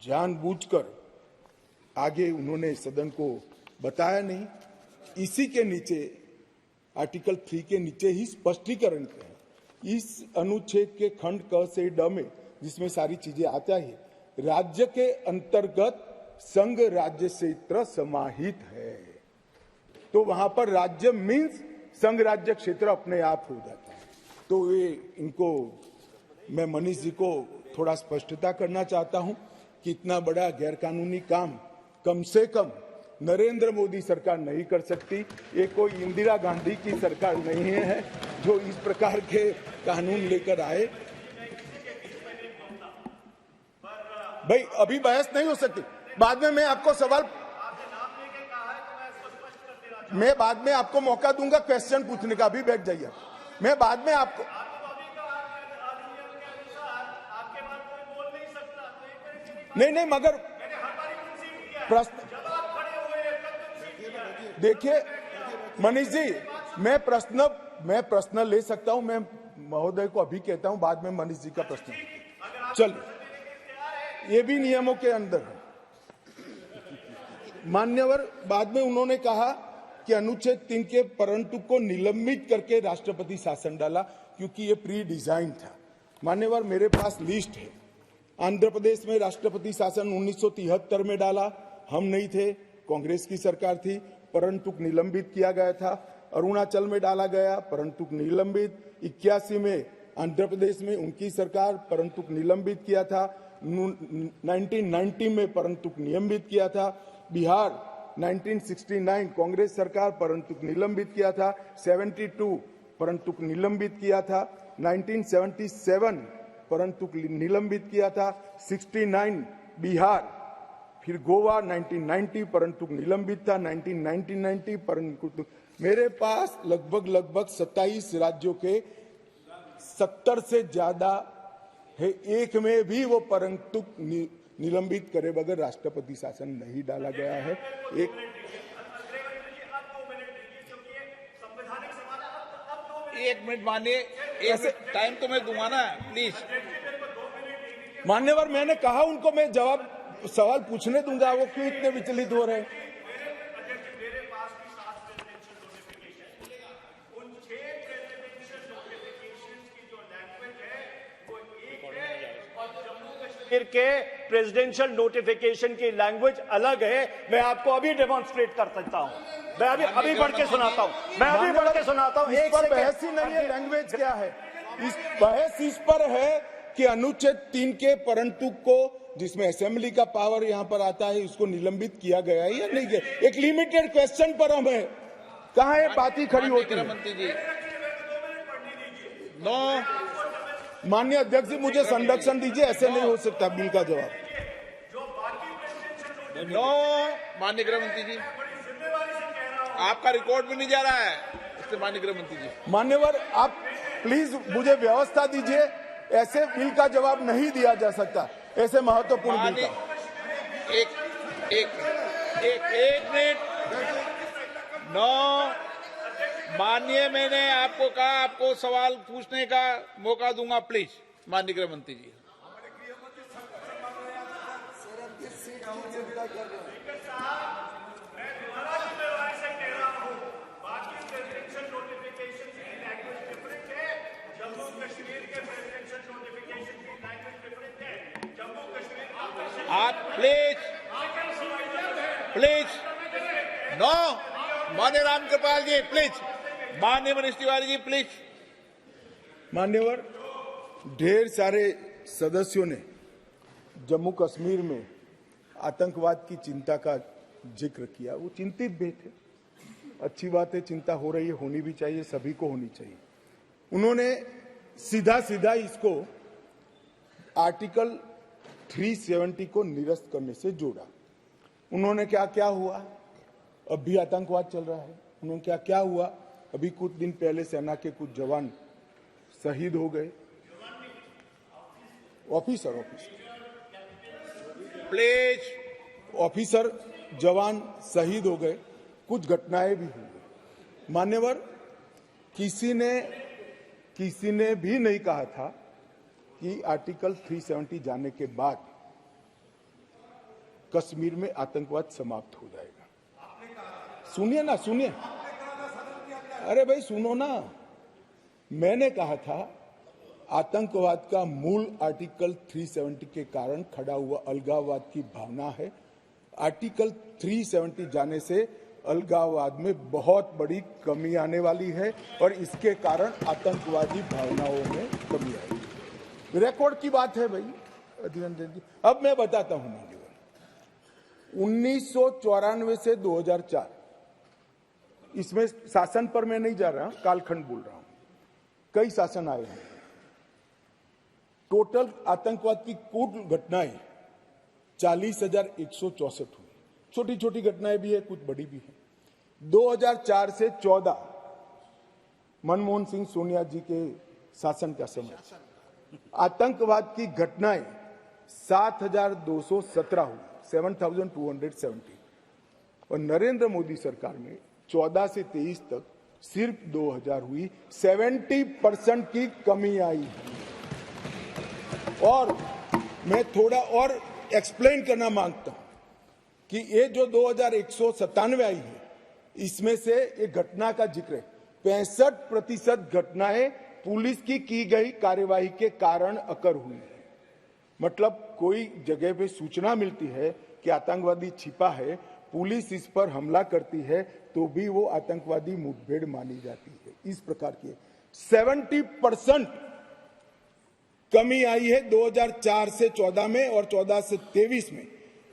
[SPEAKER 3] जानबूझकर आगे उन्होंने सदन को बताया नहीं। इसी के नीचे आर्टिकल 3 के नीचे ही स्पष्टीकरण है। इस अनुच्छेद के खंड क से ड में, जिसमें सारी चीजें आता है, राज्य के अंतर्गत संघ राज्य क्षेत्र समाहित है। तो वहां पर राज्य मीन्स संघ राज्य क्षेत्र अपने आप हो जाता है। तो ये इनको, मैं मनीष जी को थोड़ा स्पष्टता करना चाहता हूं कि इतना बड़ा गैरकानूनी काम कम से कम नरेंद्र मोदी सरकार नहीं कर सकती। ये कोई इंदिरा गांधी की सरकार नहीं है जो इस प्रकार के कानून लेकर आए। भाई अभी बहस नहीं हो सकती, बाद में मैं आपको सवाल, मैं बाद में आपको मौका दूंगा क्वेश्चन पूछने का। अभी बैठ जाइए, मैं बाद में आपको, नहीं मगर प्रश्न, देखिए मनीष जी, मैं प्रश्न ले सकता हूं। मैं महोदय को अभी कहता हूं, बाद में मनीष जी का प्रश्न। चलिए, ये भी नियमों के अंदर है। मान्यवर, बाद में उन्होंने कहा कि अनुच्छेद 3 के परंतु को निलंबित करके राष्ट्रपति शासन डाला, क्योंकि ये प्री डिजाइन था। मान्यवर, मेरे पास लिस्ट है। आंध्र प्रदेश में राष्ट्रपति शासन 1973 में डाला, हम नहीं थे, कांग्रेस की सरकार थी, परंतु निलंबित किया गया था। अरुणाचल में डाला गया, परंतु निलंबित। 81 में आंध्र प्रदेश में उनकी सरकार, परंतु निलंबित किया था। 1990 में परंतु निलंबित किया था। बिहार 1969 कांग्रेस सरकार, परंतु निलंबित किया था। 72 परंतु निलंबित किया था। 1977 परंतु निलंबित किया था। 69 बिहार, फिर गोवा 1990 परंतु निलंबित था। 1990 परंतु, मेरे पास लगभग 27 राज्यों के 70 से ज्यादा है। एक में भी वो परंतु निलंबित करे बगैर राष्ट्रपति शासन नहीं डाला गया है।
[SPEAKER 1] एक मिनट मानिए, ऐसे टाइम तो मैं दूंगा ना, प्लीज।
[SPEAKER 3] मान्यवर, मैंने कहा उनको मैं जवाब सवाल पूछने दूंगा, वो क्यों इतने विचलित हो रहे हैं?
[SPEAKER 5] के प्रेसिडेंशियल नोटिफिकेशन की लैंग्वेज अलग है। मैं आपको अभी डेमोन्स्ट्रेट कर सकता हूं। मैं अभी पढ़ के सुनाता हूं। मैं अभी पढ़ के सुनाता हूं।
[SPEAKER 3] इस पर बहस ही नहीं है, लैंग्वेज क्या है? इस बहस इस पर है कि अनुच्छेद 3 के परंतु को जिसमें असेंबली का पावर यहां पर आता है उसको निलंबित किया गया है या नहीं किया। एक लिमिटेड क्वेश्चन पर हम है, कहां ये बात ही खड़ी होती है?
[SPEAKER 1] मंत्री जी नो,
[SPEAKER 3] माननीय अध्यक्ष जी मुझे संरक्षण दीजिए, ऐसे नहीं हो सकता बिल का जवाब।
[SPEAKER 1] नो माननीय गृह मंत्री जी, आपका रिकॉर्ड भी नहीं जा रहा है इससे। माननीय गृह मंत्री जी,
[SPEAKER 3] मान्यवर आप प्लीज मुझे व्यवस्था दीजिए, ऐसे बिल का जवाब नहीं दिया जा सकता, ऐसे महत्वपूर्ण बिल का।
[SPEAKER 1] एक मिनट। नो माननीय, मैंने आपको कहा आपको सवाल पूछने का मौका दूंगा, प्लीज। माननीय गृह मंत्री जी, आप प्लीज नो। माननीय रामकृपाल जी प्लीज, माननीय मनीष तिवारी जी प्लीज।
[SPEAKER 3] मान्यवर, ढेर सारे सदस्यों ने जम्मू कश्मीर में आतंकवाद की चिंता का जिक्र किया। वो चिंतित भी थे, अच्छी बात है, चिंता हो रही है, होनी भी चाहिए, सभी को होनी चाहिए। उन्होंने सीधा सीधा इसको आर्टिकल 370 को निरस्त करने से जोड़ा। उन्होंने क्या हुआ, अब भी आतंकवाद चल रहा है। उन्होंने क्या हुआ, अभी कुछ दिन पहले सेना के कुछ जवान शहीद हो गए। ऑफिसर
[SPEAKER 1] प्लीज,
[SPEAKER 3] ऑफिसर जवान शहीद हो गए, कुछ घटनाएं भी हुई। मान्यवर, किसी ने भी नहीं कहा था कि आर्टिकल 370 जाने के बाद कश्मीर में आतंकवाद समाप्त हो जाएगा। सुनिए ना, सुनिए, अरे भाई सुनो ना, मैंने कहा था आतंकवाद का मूल आर्टिकल 370 के कारण खड़ा हुआ अलगाववाद की भावना है। आर्टिकल 370 जाने से अलगाववाद में बहुत बड़ी कमी आने वाली है और इसके कारण आतंकवादी भावनाओं में कमी आएगी। रिकॉर्ड की बात है भाई। अब मैं बताता हूं, 1994 से 2004, इसमें शासन पर मैं नहीं जा रहा, कालखंड बोल रहा हूं, कई शासन आए हैं। टोटल आतंकवाद की कुल घटनाएं 40,164 हुई। छोटी छोटी घटनाएं भी है, कुछ बड़ी भी है। 2004 से 14 मनमोहन सिंह सोनिया जी के शासन का समय आतंकवाद की घटनाएं 7,217 हुई, 7,270। और नरेंद्र मोदी सरकार में 14 से 23 तक सिर्फ 2,000 हुई, 70% की कमी आई। और मैं थोड़ा और एक्सप्लेन करना मांगता हूं कि ये जो 2,197 आई है, इसमें से एक घटना का जिक्र है। 65% घटनाएं पुलिस की गई कार्यवाही के कारण अकर हुई है। मतलब कोई जगह पे सूचना मिलती है कि आतंकवादी छिपा है, पुलिस इस पर हमला करती है तो भी वो आतंकवादी मुठभेड़ मानी जाती है। इस प्रकार की 70% कमी आई है 2004 से 14 में, और 14 से 23 में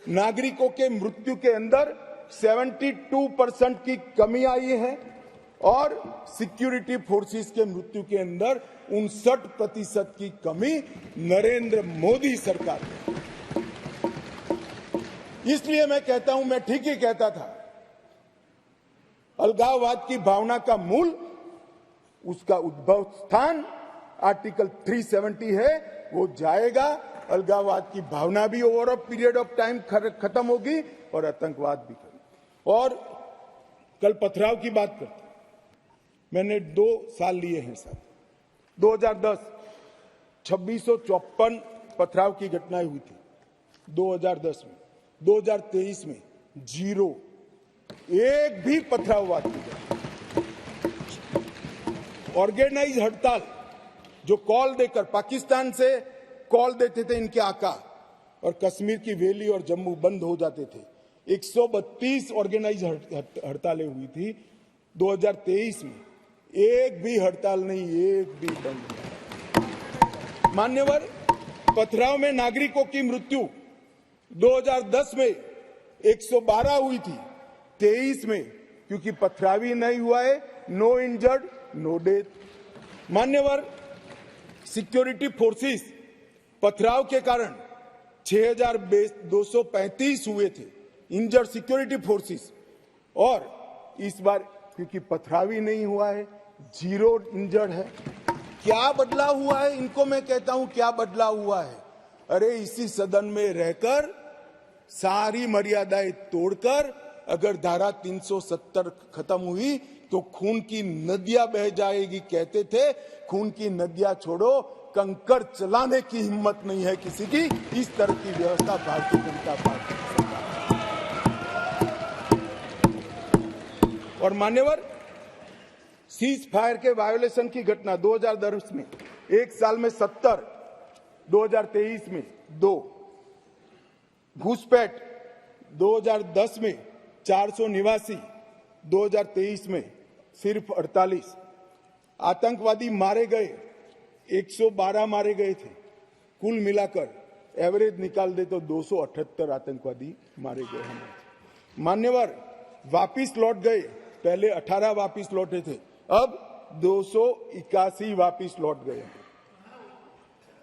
[SPEAKER 3] नागरिकों के मृत्यु के अंदर 72% की कमी आई है और सिक्योरिटी फोर्सेस के मृत्यु के अंदर 59% की कमी नरेंद्र मोदी सरकार में। इसलिए मैं कहता हूं, मैं ठीक ही कहता था, अलगाववाद की भावना का मूल, उसका उद्भव स्थान आर्टिकल 370 है, वो जाएगा। अलगाववाद की भावना भी over a period of time खत्म होगी और आतंकवाद भी खत्म। और कल पथराव की बात करते, मैंने 2 साल लिए हैं साहब। 2010 2654 पथराव की घटनाएं हुई थी 2010 में। 2023 में 0, एक भी पथराववाद की घटना। ऑर्गेनाइज हड़ताल जो कॉल देकर, पाकिस्तान से कॉल देते थे इनके आका, और कश्मीर की वैली और जम्मू बंद हो जाते थे। 132 ऑर्गेनाइज हड़तालें हुई थी 2023 में, एक भी हड़ताल नहीं, एक भी बंद नहीं। मान्यवर, पथराव में नागरिकों की मृत्यु 2010 में 112 हुई थी, 23 में क्योंकि पथराव ही नहीं हुआ है, नो इंजर्ड नो डेथ। मान्यवर, सिक्योरिटी फोर्सेस पथराव के कारण 6,235 हुए थे इंजर्ड सिक्योरिटी फोर्सेस, और इस बार क्योंकि पथराव ही नहीं हुआ है, 0 इंजर्ड है। क्या बदलाव हुआ है? इनको मैं कहता हूं क्या बदलाव हुआ है। अरे इसी सदन में रहकर सारी मर्यादाएं तोड़कर अगर धारा 370 खत्म हुई तो खून की नदियां बह जाएगी कहते थे। खून की नदियां छोड़ो, कंकड़ चलाने की हिम्मत नहीं है किसी की। इस तरह की व्यवस्था भारतीय जनता पार्टी की सरकार। और मान्यवर, सीज फायर के वायोलेशन की घटना 2010 में 1 साल में 70, 2023 में 2, घुसपैठ 2010 में 489, 2023 में सिर्फ 48, आतंकवादी मारे गए 112 मारे गए थे, कुल मिलाकर एवरेज निकाल दे तो 278 आतंकवादी मारे गए हमारे। मान्यवर, वापिस लौट गए, पहले 18 वापिस लौटे थे, अब 281 वापिस लौट गए।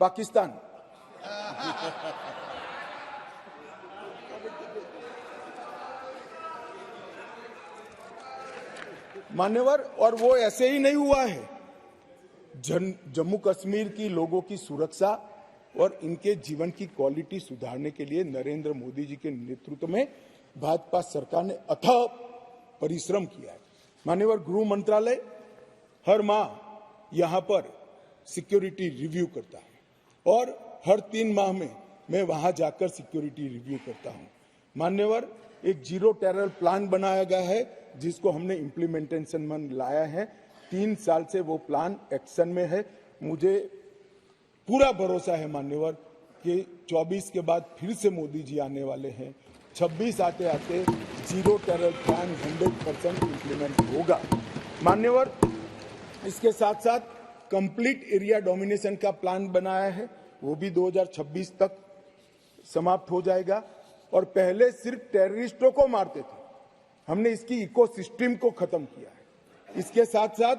[SPEAKER 3] पाकिस्तान मान्यवर, और वो ऐसे ही नहीं हुआ है। जम्मू कश्मीर की लोगों की सुरक्षा और इनके जीवन की क्वालिटी सुधारने के लिए नरेंद्र मोदी जी के नेतृत्व में भाजपा सरकार ने अथक परिश्रम किया है। मान्यवर, गृह मंत्रालय हर माह यहां पर सिक्योरिटी रिव्यू करता है और हर 3 माह में मैं वहां जाकर सिक्योरिटी रिव्यू करता हूं। मान्यवर, एक 0 टेरर प्लान बनाया गया है जिसको हमने इम्प्लीमेंटेशन में लाया है। 3 साल से वो प्लान एक्शन में है। मुझे पूरा भरोसा है मान्यवर कि 24 के बाद फिर से मोदी जी आने वाले हैं। 26 आते आते 0 टेरर प्लान 100% इम्प्लीमेंट होगा। मान्यवर, इसके साथ साथ कंप्लीट एरिया डोमिनेशन का प्लान बनाया है, वो भी 2026 तक समाप्त हो जाएगा। और पहले सिर्फ टेररिस्टों को मारते थे, हमने इसकी इकोसिस्टम को खत्म किया है। इसके साथ साथ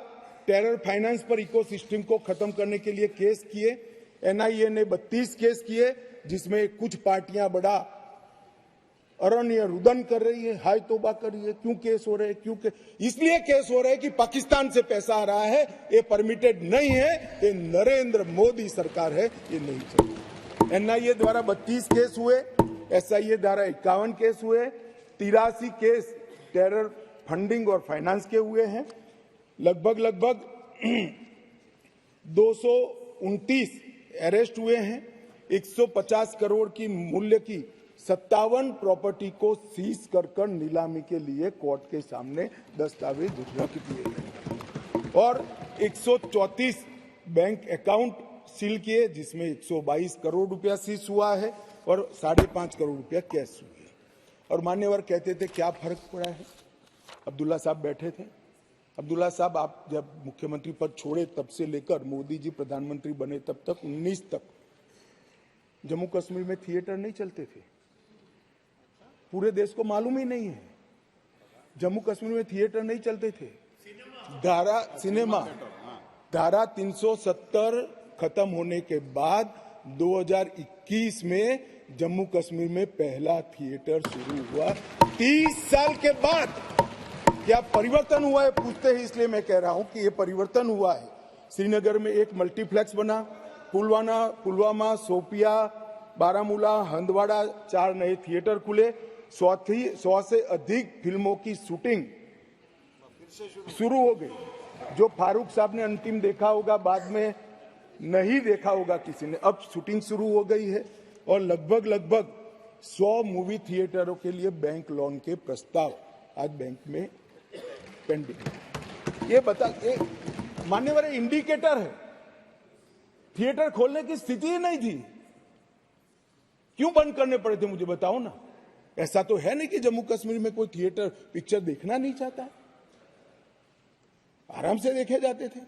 [SPEAKER 3] टेरर फाइनेंस पर इकोसिस्टम को खत्म करने के लिए केस किए। एनआईए ने 32 केस किए, जिसमें कुछ पार्टियां बड़ा अरण्य रुदन कर रही है, हाय तौबा कर रही है। क्यों केस हो रहे हैं? क्यों इसलिए केस हो रहे हैं कि पाकिस्तान से पैसा आ रहा है, ये परमिटेड नहीं है, ये नरेंद्र मोदी सरकार है, ये नहीं चाहिए। एनआईए द्वारा 32 केस हुए, एसआईए द्वारा 51 केस हुए, 83 केस टेरर फंडिंग और फाइनेंस के हुए हैं। लगभग 229 अरेस्ट हुए हैं। 150 करोड़ की मूल्य की 57 प्रॉपर्टी को सीज कर नीलामी के लिए कोर्ट के सामने दस्तावेज रख दिए गए और 134 बैंक अकाउंट सील किए, जिसमें 122 करोड़ रुपया सीज हुआ है और 5.5 करोड़ रुपया कैश हुए। और मान्यवर कहते थे क्या फर्क पड़ा है? अब्दुल्ला साहब बैठे थे। अब्दुल्ला साहब, आप जब मुख्यमंत्री पद छोड़े तब से लेकर मोदी जी प्रधानमंत्री बने तब तक 19 तक जम्मू कश्मीर में थिएटर नहीं चलते थे। पूरे देश को मालूम ही नहीं है, जम्मू कश्मीर में थिएटर नहीं चलते थे। धारा 370 खत्म होने के बाद 2021 में जम्मू कश्मीर में पहला थिएटर शुरू हुआ। 30 साल के बाद क्या परिवर्तन हुआ है पूछते हैं, इसलिए मैं कह रहा हूं कि ये परिवर्तन हुआ है। श्रीनगर में एक मल्टीप्लेक्स बना, पुलवामा, शोपिया, बारामूला, हंदवाड़ा 4 नए थिएटर खुले, 100 से अधिक फिल्मों की शूटिंग शुरू हो गई। जो फारूक साहब ने अंतिम देखा होगा, बाद में नहीं देखा होगा किसी ने, अब शूटिंग शुरू हो गई है और लगभग 100 मूवी थिएटरों के लिए बैंक लोन के प्रस्ताव आज बैंक में पेंडिंग है। ये मान्यवर इंडिकेटर है, थिएटर खोलने की स्थिति ही नहीं थी। क्यों बंद करने पड़े थे मुझे बताओ ना। ऐसा तो है नहीं कि जम्मू कश्मीर में कोई थिएटर पिक्चर देखना नहीं चाहता है, आराम से देखे जाते थे,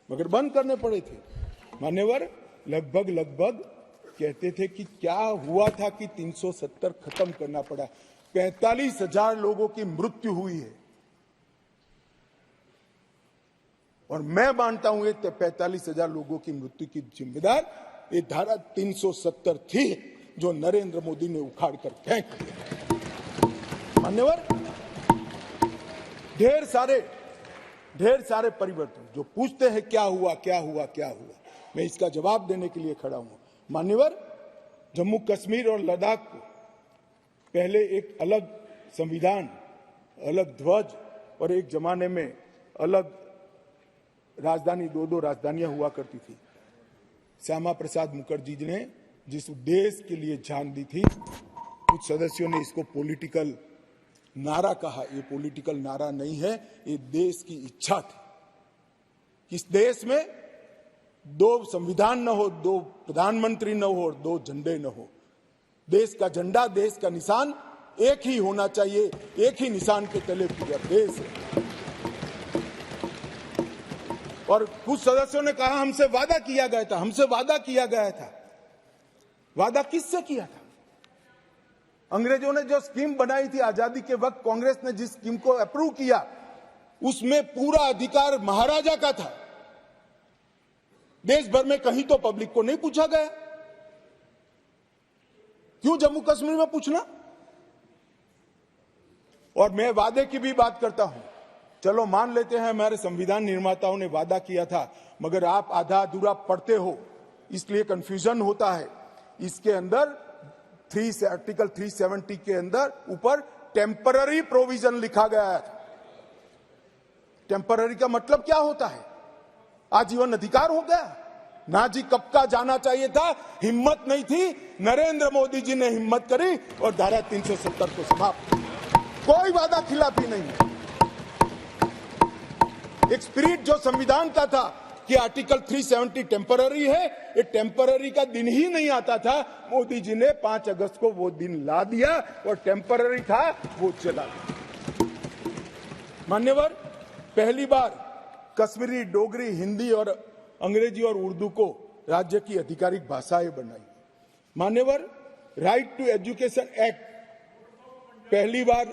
[SPEAKER 3] मगर बंद करने पड़े थे। मान्यवर लगभग कहते थे कि क्या हुआ था कि 370 खत्म करना पड़ा। 45,000 लोगों की मृत्यु हुई है और मैं मानता हूं ये 45,000 लोगों की मृत्यु की जिम्मेदार ये धारा 370 थी जो नरेंद्र मोदी ने उखाड़ कर फेंक दिया। मान्यवर ढेर सारे परिवर्तन जो पूछते हैं क्या हुआ, मैं इसका जवाब देने के लिए खड़ा हूं। मान्यवर जम्मू कश्मीर और लद्दाख को पहले एक अलग संविधान, अलग ध्वज और एक जमाने में अलग राजधानी, दो राजधानियां हुआ करती थी। श्यामा प्रसाद मुखर्जी ने जिस उद्देश्य के लिए जान दी थी, कुछ सदस्यों ने इसको पॉलिटिकल नारा कहा। ये पॉलिटिकल नारा नहीं है, ये देश की इच्छा थी। इस देश में 2 संविधान न हो, 2 प्रधानमंत्री न हो और 2 झंडे न हो। देश का झंडा, देश का निशान एक ही होना चाहिए, एक ही निशान के तले पूरा देश है। और कुछ सदस्यों ने कहा हमसे वादा किया गया था। वादा किससे किया था? अंग्रेजों ने जो स्कीम बनाई थी आजादी के वक्त, कांग्रेस ने जिस स्कीम को अप्रूव किया उसमें पूरा अधिकार महाराजा का था। देश भर में कहीं तो पब्लिक को नहीं पूछा गया। क्यों जम्मू कश्मीर में पूछना? और मैं वादे की भी बात करता हूं। चलो मान लेते हैं हमारे संविधान निर्माताओं ने वादा किया था, मगर आप आधा अधूरा पढ़ते हो इसलिए कंफ्यूजन होता है। इसके अंदर आर्टिकल 370 के अंदर ऊपर टेम्पररी प्रोविजन लिखा गया है। टेम्पररी का मतलब क्या होता है? आजीवन अधिकार हो गया ना जी। कब का जाना चाहिए था, हिम्मत नहीं थी, नरेंद्र मोदी जी ने हिम्मत करी और धारा 370 को समाप्त। कोई वादा खिलाफी नहीं है। एक स्पिरिट जो संविधान का था कि आर्टिकल 370 टेम्पररी है, ये टेम्पररी का दिन ही नहीं आता था। मोदी जी ने 5 अगस्त को वो दिन ला दिया और टेम्पररी था वो चला। मान्यवर पहली बार कश्मीरी, डोगरी, हिंदी और अंग्रेजी और उर्दू को राज्य की आधिकारिक भाषाएं बनाई। मान्यवर राइट टू एजुकेशन एक्ट पहली बार,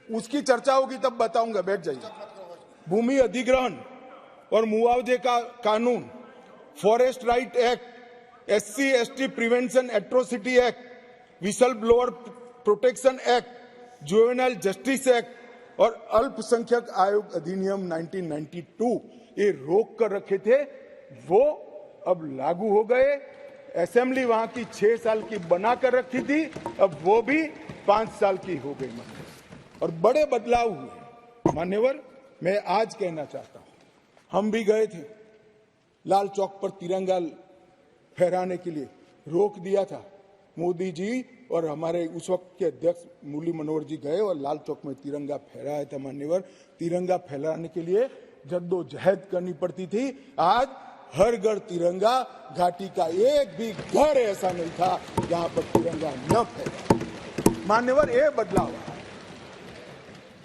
[SPEAKER 3] उसकी चर्चा होगी तब बताऊंगा, बैठ जाइए। भूमि अधिग्रहण और मुआवजे का कानून, forest right act, SC ST prevention atrocity act, whistle blower protection act, juvenile justice act और अल्पसंख्यक आयोग अधिनियम 1992 ये रोक कर रखे थे, वो अब लागू हो गए। असेंबली वहां की 6 साल की बनाकर रखी थी, अब वो भी 5 साल की हो गई। और बड़े बदलाव हुए। मान्यवर मैं आज कहना चाहता हूं, हम भी गए थे लाल चौक पर तिरंगा फहराने के लिए, रोक दिया था मोदी जी और हमारे उस वक्त के अध्यक्ष मुरली मनोहर जी गए और लाल चौक में तिरंगा फहराया था। मान्यवर तिरंगा फहराने के लिए जद्दोजहद करनी पड़ती थी। आज हर घर तिरंगा, घाटी का एक भी घर ऐसा नहीं था जहां पर तिरंगा न फहरा। मान्यवर ये बदलाव है।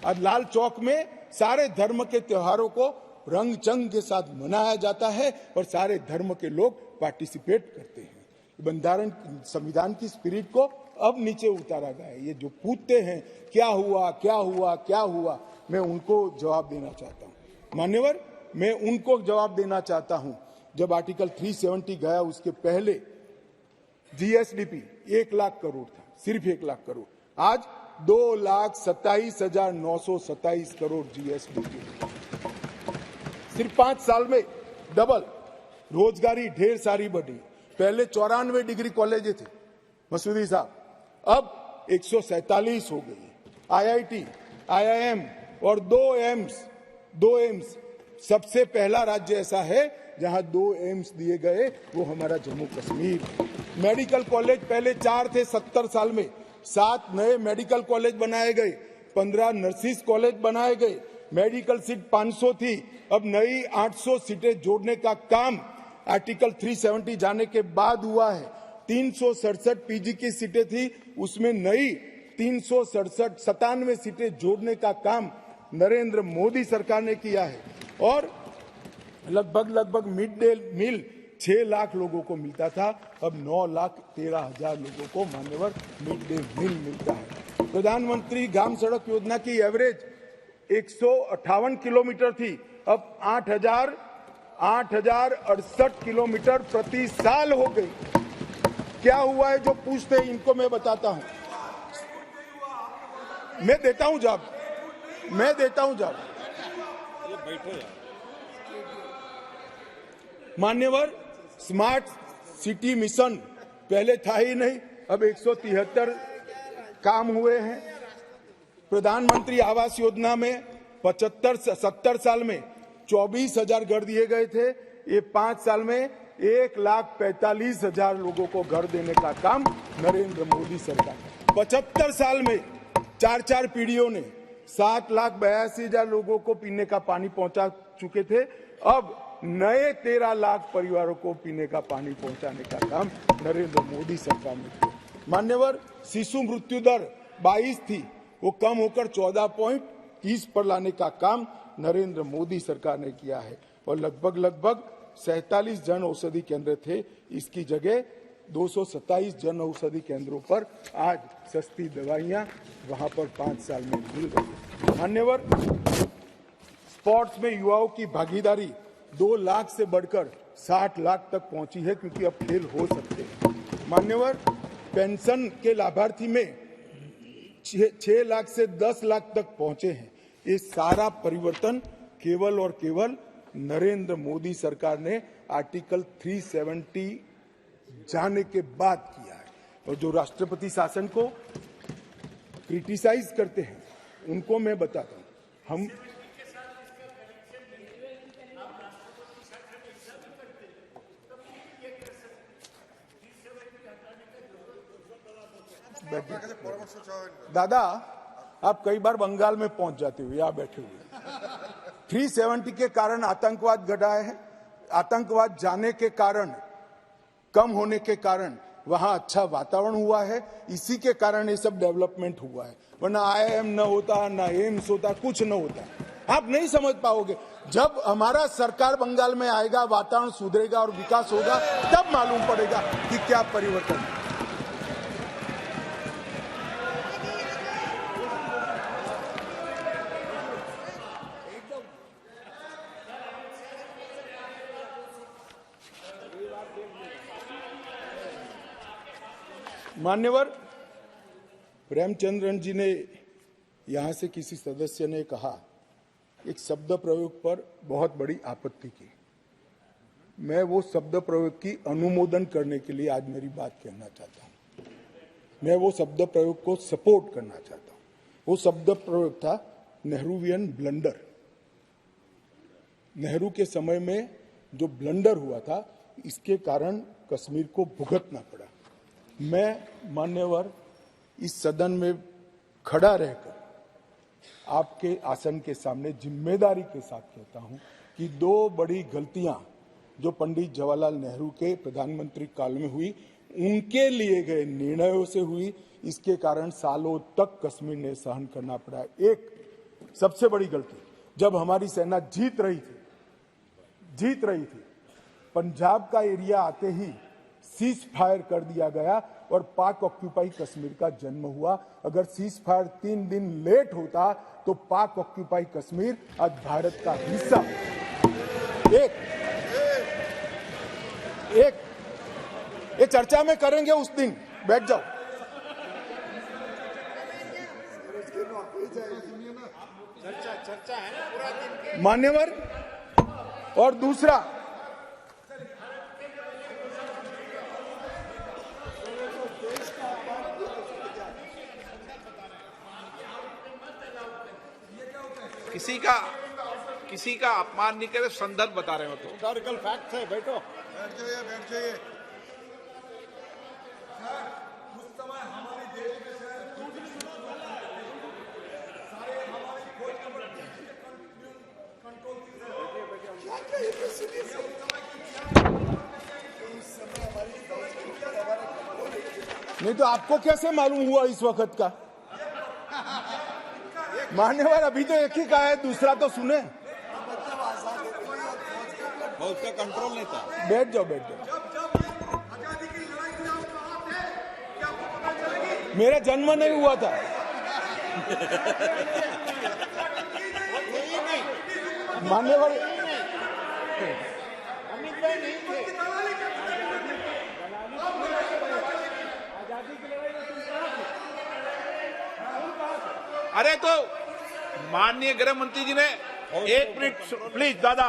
[SPEAKER 3] आज लाल चौक में सारे धर्म के त्योहारों को रंग चंग के साथ मनाया जाता है और सारे धर्म के लोग पार्टिसिपेट करते हैं। बंधारण संविधान की स्पिरिट को अब नीचे उतारा गया है। ये जो पूछते हैं क्या हुआ, मैं उनको जवाब देना चाहता हूं। मान्यवर मैं उनको जवाब देना चाहता हूं, जब आर्टिकल 370 गया उसके पहले GSDP 1 लाख करोड़ था, सिर्फ 1 लाख करोड़। आज 2,27,927 करोड़ GSDP, सिर्फ 5 साल में डबल। रोजगारी ढेर सारी बढ़ी। पहले 94 डिग्री कॉलेज थे मसूदी साहब, अब 147 हो गई। IIT, IIM और 2 एम्स सबसे पहला राज्य ऐसा है जहां 2 एम्स दिए गए, वो हमारा जम्मू कश्मीर। मेडिकल कॉलेज पहले 4 थे 70 साल में, 7 नए मेडिकल कॉलेज बनाए गए, 15 नर्सिस कॉलेज बनाए गए। मेडिकल सीट 500 थी, अब नई 800 सीटें जोड़ने का काम आर्टिकल 370 जाने के बाद हुआ है। 367 पीजी की सीटें थी, उसमें नई 397 सीटें जोड़ने का काम नरेंद्र मोदी सरकार ने किया है। और लगभग मिड डे मील 6 लाख लोगों को मिलता था, अब 9,13,000 लोगों को मान्यवर मिड डे मील मिलता है। प्रधानमंत्री ग्राम सड़क योजना की एवरेज 158 किलोमीटर थी, अब 8,068 किलोमीटर प्रति साल हो गई। क्या हुआ है जो पूछते हैं, इनको मैं बताता हूं। मैं देता हूं जवाब। मान्यवर, स्मार्ट सिटी मिशन पहले था ही नहीं, अब 173 काम हुए हैं। प्रधानमंत्री आवास योजना में 70 साल में 24,000 घर दिए गए थे, ये 5 साल में 1,45,000 लोगों को घर देने का काम नरेंद्र मोदी सरकार। 75 साल में 4 पीढ़ियों ने 7,82,000 लोगों को पीने का पानी पहुंचा चुके थे, अब नए 13 लाख परिवारों को पीने का पानी पहुंचाने का काम नरेंद्र मोदी सरकार ने किया। मान्यवर, शिशु मृत्यु दर 22 थी, वो कम होकर 14.30 पर लाने का काम नरेंद्र मोदी सरकार ने किया है। और लगभग 47 जन औषधि केंद्र थे, इसकी जगह 227 जन औषधि केंद्रों पर आज सस्ती दवाइयां वहां पर 5 साल में मिल रही है। मान्यवर, स्पोर्ट्स में युवाओं की भागीदारी 2 लाख से बढ़कर 60 लाख तक पहुंची है, क्योंकि अब खेल हो सकते हैं। मान्यवर, पेंशन के लाभार्थी में 6 लाख से 10 लाख तक पहुंचे हैं। ये सारा परिवर्तन केवल और केवल नरेंद्र मोदी सरकार ने आर्टिकल 370 जाने के बाद किया है। और जो राष्ट्रपति शासन को क्रिटिसाइज करते हैं, उनको मैं बताता हूं, हम दादा, आप कई बार बंगाल में पहुंच जाते हुए यहाँ बैठे हुए। 370 के कारण आतंकवाद घटा है, आतंकवाद जाने के कारण, कम होने के कारण वहां अच्छा वातावरण हुआ है, इसी के कारण ये सब डेवलपमेंट हुआ है। वरना IIM न होता, ना एम्स होता, कुछ न होता। आप नहीं समझ पाओगे। जब हमारा सरकार बंगाल में आएगा, वातावरण सुधरेगा और विकास होगा, तब मालूम पड़ेगा कि क्या परिवर्तन है। मान्यवर, प्रेमचंद्रन जी ने यहां से किसी सदस्य ने कहा, एक शब्द प्रयोग पर बहुत बड़ी आपत्ति की। मैं वो शब्द प्रयोग की अनुमोदन करने के लिए आज मेरी बात कहना चाहता हूं। मैं वो शब्द प्रयोग को सपोर्ट करना चाहता हूं। वो शब्द प्रयोग था नेहरूवियन ब्लंडर। नेहरू के समय में जो ब्लंडर हुआ था, इसके कारण कश्मीर को भुगतना पड़ा। मैं मान्यवर इस सदन में खड़ा रहकर आपके आसन के सामने जिम्मेदारी के साथ कहता हूं कि 2 बड़ी गलतियां जो पंडित जवाहरलाल नेहरू के प्रधानमंत्री काल में हुई, उनके लिए गए निर्णयों से हुई। इसके कारण सालों तक कश्मीर ने सहन करना पड़ा। एक सबसे बड़ी गलती, जब हमारी सेना जीत रही थी, पंजाब का एरिया आते ही सीज फायर कर दिया गया और पाक ऑक्यूपाई कश्मीर का जन्म हुआ। अगर सीज फायर 3 दिन लेट होता तो पाक ऑक्यूपाई कश्मीर आज भारत का हिस्सा। ये चर्चा में करेंगे उस दिन, बैठ जाओ। चर्चा है ना पूरा दिन। मान्यवर, और दूसरा,
[SPEAKER 1] किसी का अपमान नहीं करे, संदर्भ बता रहे हो तो।
[SPEAKER 4] हिस्टोरिकल फैक्ट है, बैठो।
[SPEAKER 3] बैठ जाइए। उस समय हमारी देश में कंट्रोल नहीं तो आपको कैसे मालूम हुआ इस वक्त का? मान्यवर अभी तो एक ही कहा है, दूसरा तो सुने।
[SPEAKER 2] वो उसका कंट्रोल नहीं था।
[SPEAKER 3] बैठ जाओ, बैठ जाओ। मेरा जन्म नहीं हुआ था। मान्यवर
[SPEAKER 1] अरे तो माननीय गृह मंत्री जी ने, एक मिनट प्लीज दादा,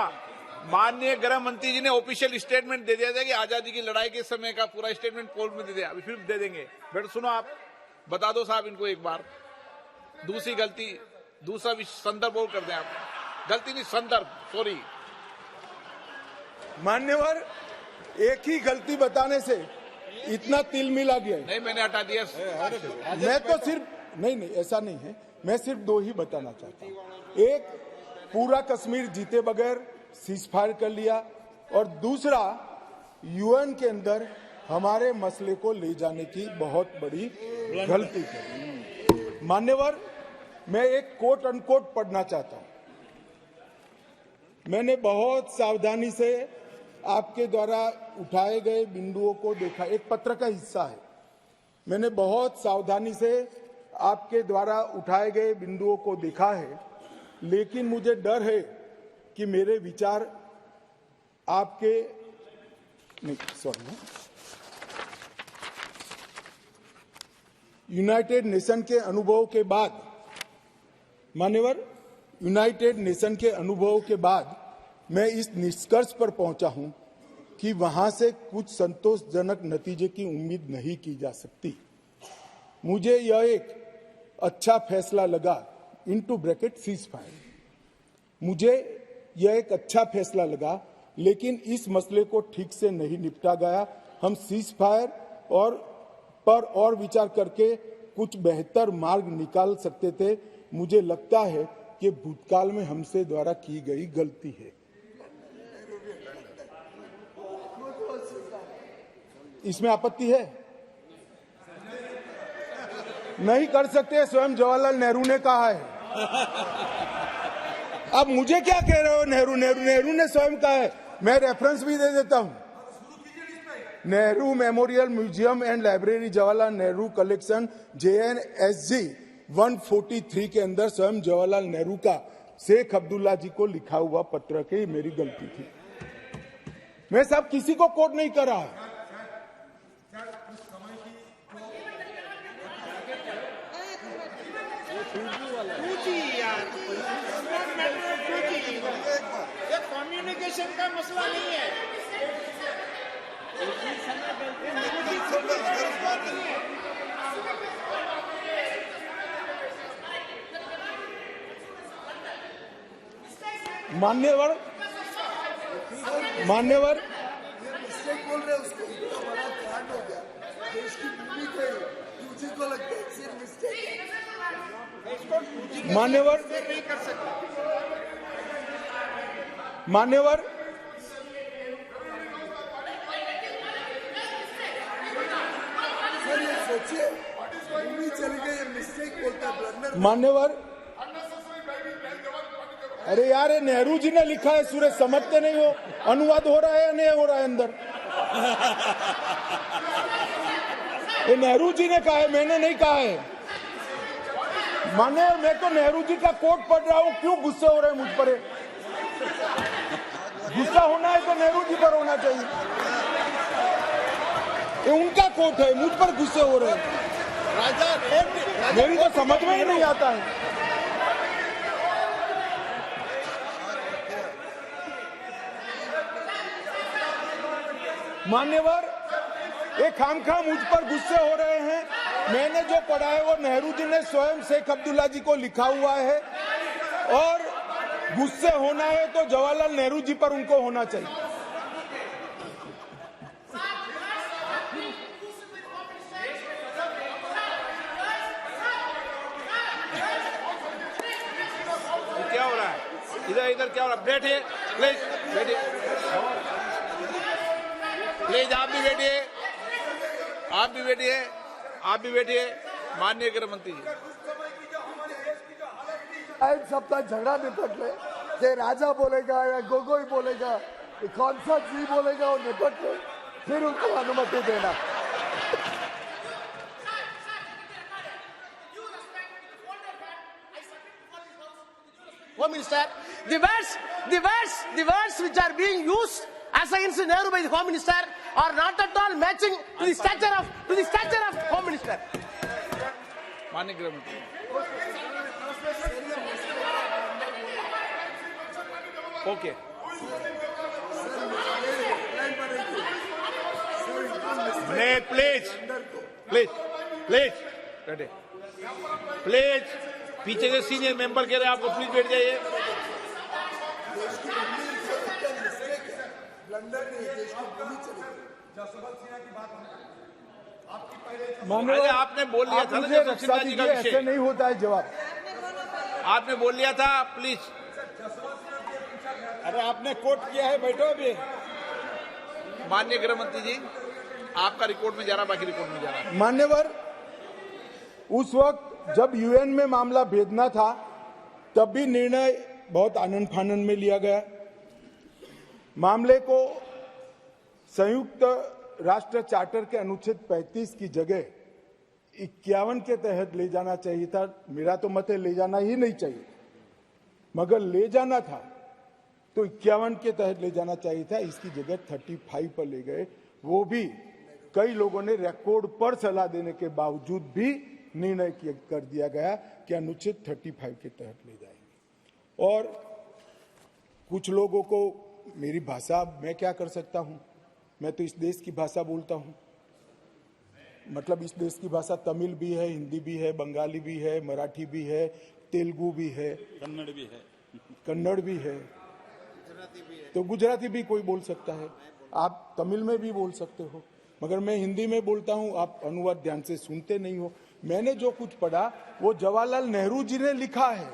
[SPEAKER 1] माननीय गृह मंत्री जी ने ऑफिशियल स्टेटमेंट दे दिया था कि आजादी की लड़ाई के समय का पूरा स्टेटमेंट कोर्ट में दे दिया, अभी फिर दे देंगे। बेटा सुनो, आप बता दो साहब इनको एक बार। दूसरी गलती, दूसरा संदर्भ और कर दें आप। गलती नहीं, संदर्भ, सॉरी।
[SPEAKER 3] मान्यवर एक ही गलती बताने से इतना तिल मिला गया है।
[SPEAKER 1] नहीं, मैंने हटा दिया।
[SPEAKER 3] मैं तो सिर्फ नहीं, ऐसा नहीं है। मैं सिर्फ दो ही बताना चाहता हूं। एक, पूरा कश्मीर जीते बगैर सीज फायर कर लिया, और दूसरा, यूएन के अंदर हमारे मसले को ले जाने की बहुत बड़ी गलती की। मान्यवर, मैं एक कोट अनकोट पढ़ना चाहता हूं। मैंने बहुत सावधानी से आपके द्वारा उठाए गए बिंदुओं को देखा, एक पत्र का हिस्सा है। मैंने बहुत सावधानी से आपके द्वारा उठाए गए बिंदुओं को देखा है, लेकिन मुझे डर है कि मेरे विचार आपके नहीं, सॉरी, यूनाइटेड नेशन के अनुभव के बाद, मान्यवर, यूनाइटेड नेशन के अनुभव के बाद मैं इस निष्कर्ष पर पहुंचा हूं कि वहां से कुछ संतोषजनक नतीजे की उम्मीद नहीं की जा सकती। मुझे यह एक अच्छा फैसला लगा, इनटू ब्रैकेट सीज फायर, मुझे यह एक अच्छा फैसला लगा, लेकिन इस मसले को ठीक से नहीं निपटा गया। हम सीज फायर और विचार करके कुछ बेहतर मार्ग निकाल सकते थे। मुझे लगता है कि भूतकाल में हमसे द्वारा की गई गलती है। इसमें आपत्ति है? नहीं कर सकते, स्वयं जवाहरलाल नेहरू ने कहा है। अब मुझे क्या कह रहे हो? नेहरू ने स्वयं कहा है। मैं रेफरेंस भी दे देता हूं। Nehru memorial museum and library, Jawaharlal Nehru collection, JNSG 143 के अंदर स्वयं जवाहरलाल नेहरू का शेख अब्दुल्ला जी को लिखा हुआ पत्र के मेरी गलती थी। मैं सब किसी को कोट नहीं कर रहा।
[SPEAKER 6] कम्युनिकेशन का मसला नहीं है।
[SPEAKER 3] मान्यवर
[SPEAKER 7] मिस्टेक बोल रहे उसको, इतना बड़ा कांड हो गया, देश की भूमि पे तुझे को लगता है सिर्फ मिस्टेक?
[SPEAKER 3] मान्यवर
[SPEAKER 7] सर ये सोचिए, भूमि चली गई, मिस्टेक बोलता है, ब्लंडर।
[SPEAKER 3] मान्यवर, अरे यार, ये नेहरू जी ने लिखा है, सूरज समझते नहीं हो? अनुवाद हो रहा है या नहीं हो रहा है अंदर? ये नेहरू जी ने कहा है, मैंने नहीं कहा है। मान्यवर, मैं तो नेहरू जी का कोट पढ़ रहा हूं, क्यों गुस्से हो रहे हैं मुझ पर? गुस्सा होना है तो नेहरू जी पर होना चाहिए। ये उनका कोट है, मुझ पर गुस्से हो रहे हैं। मेरी तो समझ में ही नहीं आता है। मान्यवर, ये खामखा मुझ पर गुस्से हो रहे हैं। मैंने जो पढ़ा है वो नेहरू जी ने स्वयं शेख अब्दुल्ला जी को लिखा हुआ है, और गुस्से होना है तो जवाहरलाल नेहरू जी पर उनको होना चाहिए।
[SPEAKER 1] क्या हो रहा है इधर क्या हो रहा है? बैठिए प्लीज, बैठिए प्लीज, आप भी बैठिए। आप भी बैठिए माननीय गृह मंत्री जी।
[SPEAKER 7] एक सप्ताह झगड़ा निपट ले, कि राजा बोलेगा या गोगोई बोलेगा, कौन सा जी बोलेगा वो निपट ले, फिर उनको अनुमति देना।
[SPEAKER 8] Home Minister, the words which are being used as against Nehru by the Home Minister are not at all matching to the stature of Home Minister.
[SPEAKER 1] माननीय गृह मंत्री ओके प्लीज बैठे प्लीज। पीछे से सीनियर मेंबर कह रहे हैं आपको प्लीज बैठ जाइए।
[SPEAKER 3] माननीय
[SPEAKER 1] आपने बोल लिया था ना
[SPEAKER 3] मुझे
[SPEAKER 1] जब
[SPEAKER 3] रक्षा
[SPEAKER 1] सिन्हा जी का
[SPEAKER 3] दीजिए, ऐसे
[SPEAKER 1] विषय
[SPEAKER 3] नहीं होता है जवाब।
[SPEAKER 1] आपने बोल लिया था प्लीज।
[SPEAKER 6] अरे आपने कोट किया है, बैठो अभी।
[SPEAKER 1] माननीय गृह मंत्री जी आपका रिकॉर्ड में जा रहा, बाकी रिकॉर्ड में जा रहा।
[SPEAKER 3] मान्यवर, उस वक्त जब यूएन में मामला भेजना था तब भी निर्णय बहुत आनंद फानंद में लिया गया। मामले को संयुक्त राष्ट्र चार्टर के अनुच्छेद 35 की जगह 51 के तहत ले जाना चाहिए था। मेरा तो मत है ले जाना ही नहीं चाहिए, मगर ले जाना था तो 51 के तहत ले जाना चाहिए था। इसकी जगह 35 पर ले गए। वो भी कई लोगों ने रिकॉर्ड पर सलाह देने के बावजूद भी निर्णय कर दिया गया कि अनुच्छेद 35 के तहत ले जाएंगे। और कुछ लोगों को मेरी भाषा, मैं क्या कर सकता हूं, मैं तो इस देश की भाषा बोलता हूं। मतलब इस देश की भाषा तमिल भी है, हिंदी भी है, बंगाली भी है, मराठी भी है, तेलुगु भी है, कन्नड़ भी है, तो गुजराती भी कोई बोल सकता है। आप तमिल में भी बोल सकते हो, मगर मैं हिंदी में बोलता हूं। आप अनुवाद ध्यान से सुनते नहीं हो। मैंने जो कुछ पढ़ा वो जवाहरलाल नेहरू जी ने लिखा है,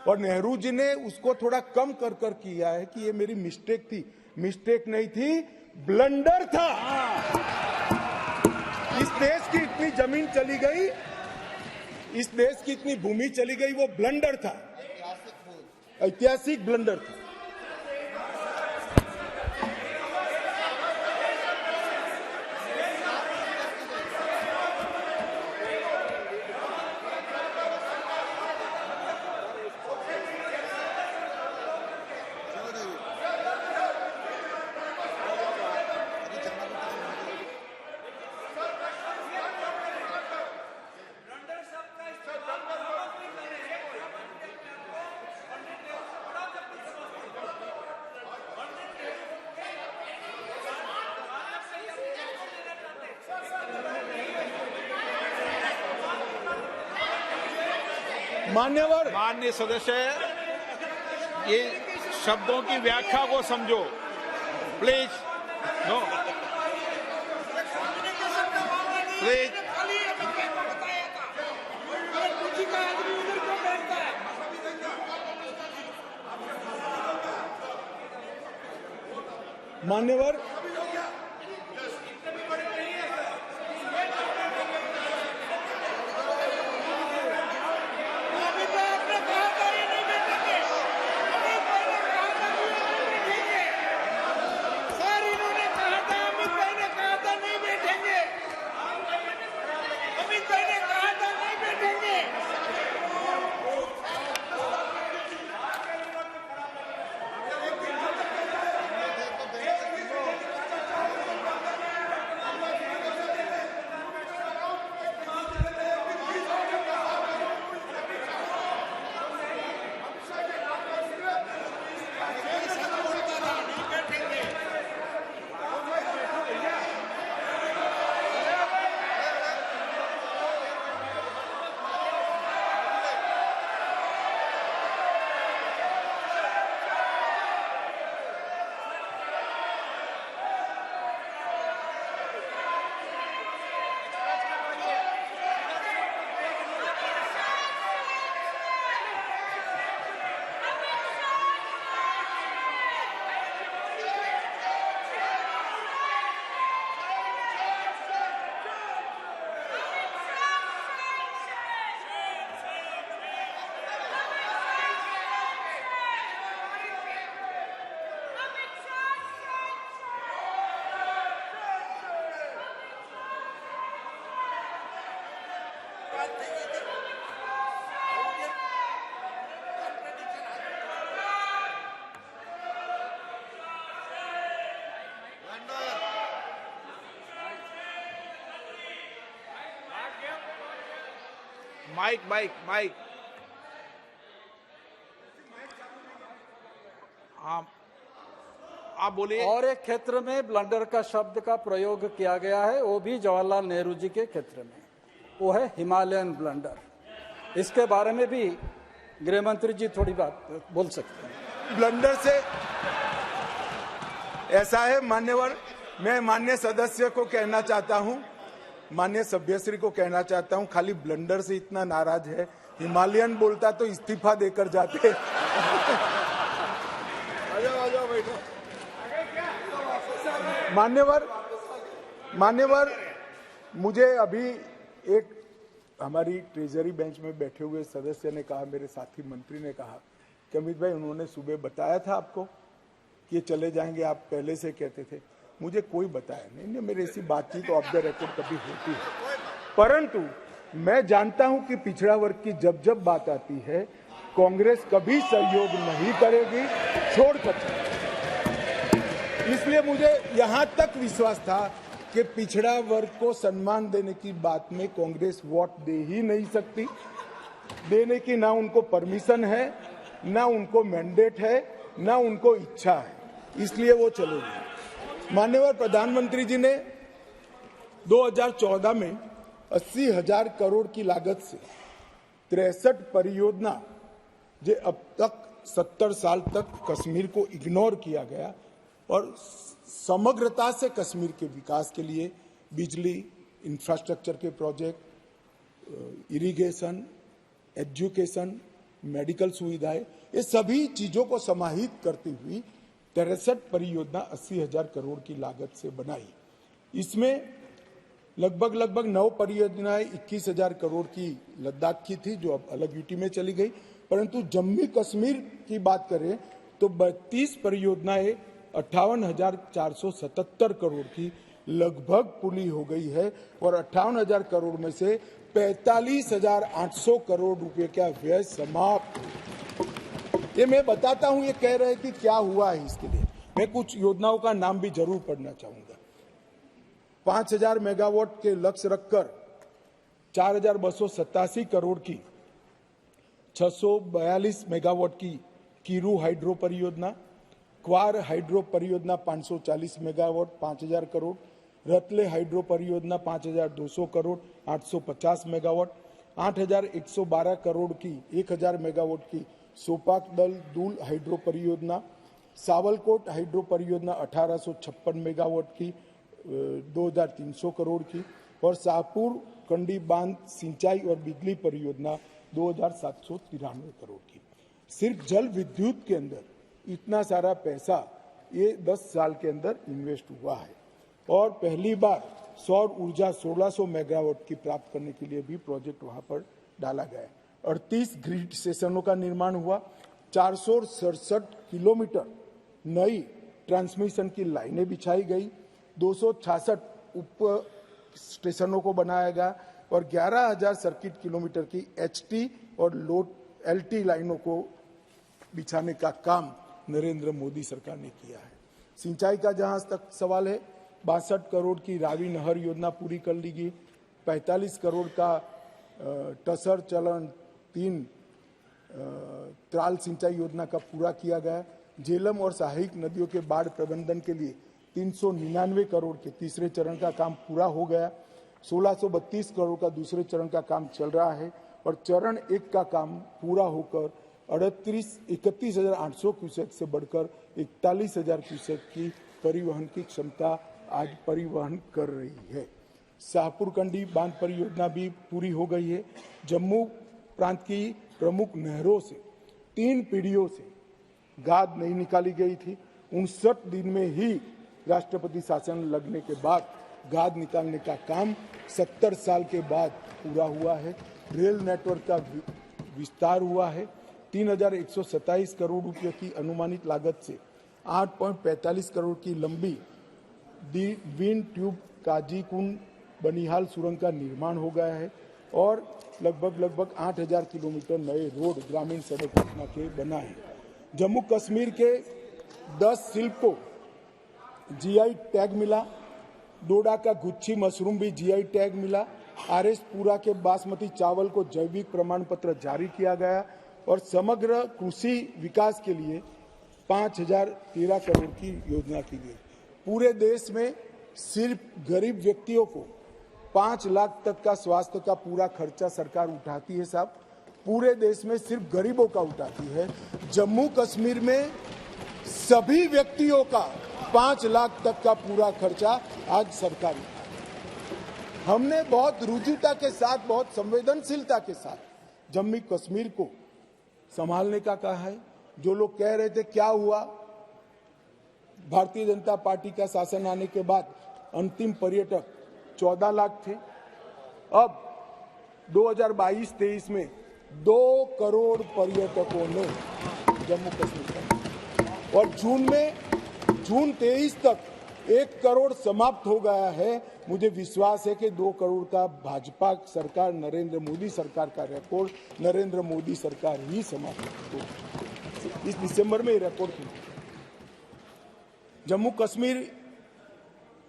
[SPEAKER 3] और नेहरू जी ने उसको थोड़ा कम कर किया है कि ये मेरी मिस्टेक थी। मिस्टेक नहीं थी, ब्लंडर था। इस देश की इतनी जमीन चली गई, इस देश की इतनी भूमि चली गई, वो ब्लंडर था, ऐतिहासिक ब्लंडर था। मान्यवर,
[SPEAKER 1] माननीय सदस्य, ये शब्दों की व्याख्या को समझो प्लीज। No please.
[SPEAKER 3] मान्यवर,
[SPEAKER 1] माइक माइक माइक आप बोलिए।
[SPEAKER 6] और एक क्षेत्र में ब्लंडर का शब्द का प्रयोग किया गया है, वो भी जवाहरलाल नेहरू जी के क्षेत्र में, वो है हिमालयन ब्लंडर। इसके बारे में भी गृह मंत्री जी थोड़ी बात बोल सकते हैं।
[SPEAKER 3] ब्लंडर से ऐसा है मान्यवर, मैं माननीय सदस्य को कहना चाहता हूं, माननीय सभ्यश्री को कहना चाहता हूं, खाली ब्लंडर से इतना नाराज है, हिमालयन बोलता तो इस्तीफा देकर जाते। मान्यवर मुझे अभी एक हमारी ट्रेजरी बेंच में बैठे हुए सदस्य ने कहा, मेरे साथी मंत्री ने कहा कि अमित भाई उन्होंने सुबह बताया था आपको कि ये चले जाएंगे, आप पहले से कहते थे। मुझे कोई बताया नहीं, मेरे ऐसी बातचीत ऑफ द रिकॉर्ड कभी होती है, परंतु मैं जानता हूं कि पिछड़ा वर्ग की जब जब बात आती है कांग्रेस कभी सहयोग नहीं करेगी, छोड़ सकती। इसलिए मुझे यहां तक विश्वास था कि पिछड़ा वर्ग को सम्मान देने की बात में कांग्रेस वोट दे ही नहीं सकती, देने की ना उनको परमिशन है, ना उनको मैंडेट है, ना उनको इच्छा है, इसलिए वो चलेगी। माननीय प्रधानमंत्री जी ने 2014 में 80,000 करोड़ की लागत से 63 परियोजना, जो अब तक 70 साल तक कश्मीर को इग्नोर किया गया और समग्रता से कश्मीर के विकास के लिए बिजली, इंफ्रास्ट्रक्चर के प्रोजेक्ट, इरिगेशन, एजुकेशन, मेडिकल सुविधाएं, ये सभी चीजों को समाहित करती हुई 63 परियोजना 80,000 करोड़ की लागत से बनाई। इसमें लगभग 9 परियोजनाएं 21,000 करोड़ की लद्दाख की थी, जो अब अलग यूटी में चली गई, परंतु जम्मू कश्मीर की बात करें तो 32 परियोजनाएं 58,477 करोड़ की लगभग पूरी हो गई है और 58,000 करोड़ में से 45,800 करोड़ रुपए का व्यय समाप्त। ये मैं बताता हूं, ये कह रहे कि क्या हुआ है, इसके लिए मैं कुछ योजनाओं का नाम भी जरूर पढ़ना चाहूंगा। 5,000 मेगावाट के लक्ष्य रखकर 4,287 करोड़ की 642 मेगावाट की कीरू हाइड्रो परियोजना, क्वार हाइड्रो परियोजना 540 मेगावाट 5,000 करोड़, रतले हाइड्रो परियोजना 5,200 करोड़ 850 मेगावाट, 8,112 करोड़ की 1,000 मेगावाट की सोपाक दल दूल हाइड्रो परियोजना, सावलकोट हाइड्रो परियोजना 1,856 मेगावाट की 2,300 करोड़ की और शाहपुर कंडी बांध सिंचाई और बिजली परियोजना 2,793 करोड़ की। सिर्फ जल विद्युत के अंदर इतना सारा पैसा ये 10 साल के अंदर इन्वेस्ट हुआ है और पहली बार सौर ऊर्जा 1,600 मेगावाट की प्राप्त करने के लिए भी प्रोजेक्ट वहां पर डाला गया है। 38 ग्रिड स्टेशनों का निर्माण हुआ, 467 किलोमीटर नई ट्रांसमिशन की लाइनें बिछाई गई, 266 उप स्टेशनों को बनाया गया और 11,000 सर्किट किलोमीटर की एचटी और लोड एलटी लाइनों को बिछाने का काम नरेंद्र मोदी सरकार ने किया है। सिंचाई का जहां तक सवाल है, 62 करोड़ की रावी नहर योजना पूरी कर ली गई, 45 करोड़ का टसर चलन 3 त्राल सिंचाई योजना का पूरा किया गया। झेलम और सहायक नदियों के बाढ़ प्रबंधन के लिए 399 करोड़ के तीसरे चरण का काम पूरा हो गया। 1,632 करोड़ का दूसरे चरण का काम चल रहा है और चरण 1 का काम पूरा होकर 31,800 क्यूसेक से बढ़कर 41,000 क्यूसेक की परिवहन की क्षमता आज परिवहन कर रही है। शाहपुर कंडी बांध परियोजना भी पूरी हो गई है। जम्मू प्रांत की प्रमुख नहरों से 3 पीढ़ियों से गाद नहीं निकाली गई थी। 59 दिन में ही राष्ट्रपति शासन लगने के बाद गाद निकालने का काम 70 साल के बाद पूरा हुआ है। रेल नेटवर्क का विस्तार हुआ है। 3,127 करोड़ रुपए की अनुमानित लागत से 8.45 करोड़ की लंबी विंड ट्यूब काजीकुंड बनिहाल सुरंग का निर्माण हो गया है और लगभग 8,000 किलोमीटर नए रोड ग्रामीण सड़क योजना के बना है। जम्मू कश्मीर के 10 शिल्प को जीआई टैग मिला। डोडा का गुच्छी मशरूम भी जीआई टैग मिला। RS पूरा के बासमती चावल को जैविक प्रमाण पत्र जारी किया गया और समग्र कृषि विकास के लिए 5013 करोड़ की योजना की गई। पूरे देश में सिर्फ गरीब व्यक्तियों को 5 लाख तक का स्वास्थ्य का पूरा खर्चा सरकार उठाती है साहब, पूरे देश में सिर्फ गरीबों का उठाती है। जम्मू कश्मीर में सभी व्यक्तियों का 5 लाख तक का पूरा खर्चा आज सरकार उठाती है। हमने बहुत रुजुता के साथ, बहुत संवेदनशीलता के साथ जम्मू कश्मीर को संभालने का कहा है। जो लोग कह रहे थे क्या हुआ, भारतीय जनता पार्टी का शासन आने के बाद अंतिम पर्यटक 14 लाख थे, अब 2022-23 में 2 करोड़ पर्यटकों ने जम्मू कश्मीर का, और जून 23 तक 1 करोड़ समाप्त हो गया है। मुझे विश्वास है कि 2 करोड़ का भाजपा सरकार, नरेंद्र मोदी सरकार का रिकॉर्ड नरेंद्र मोदी सरकार ही समाप्त हो इस दिसंबर में रिकॉर्ड की। जम्मू कश्मीर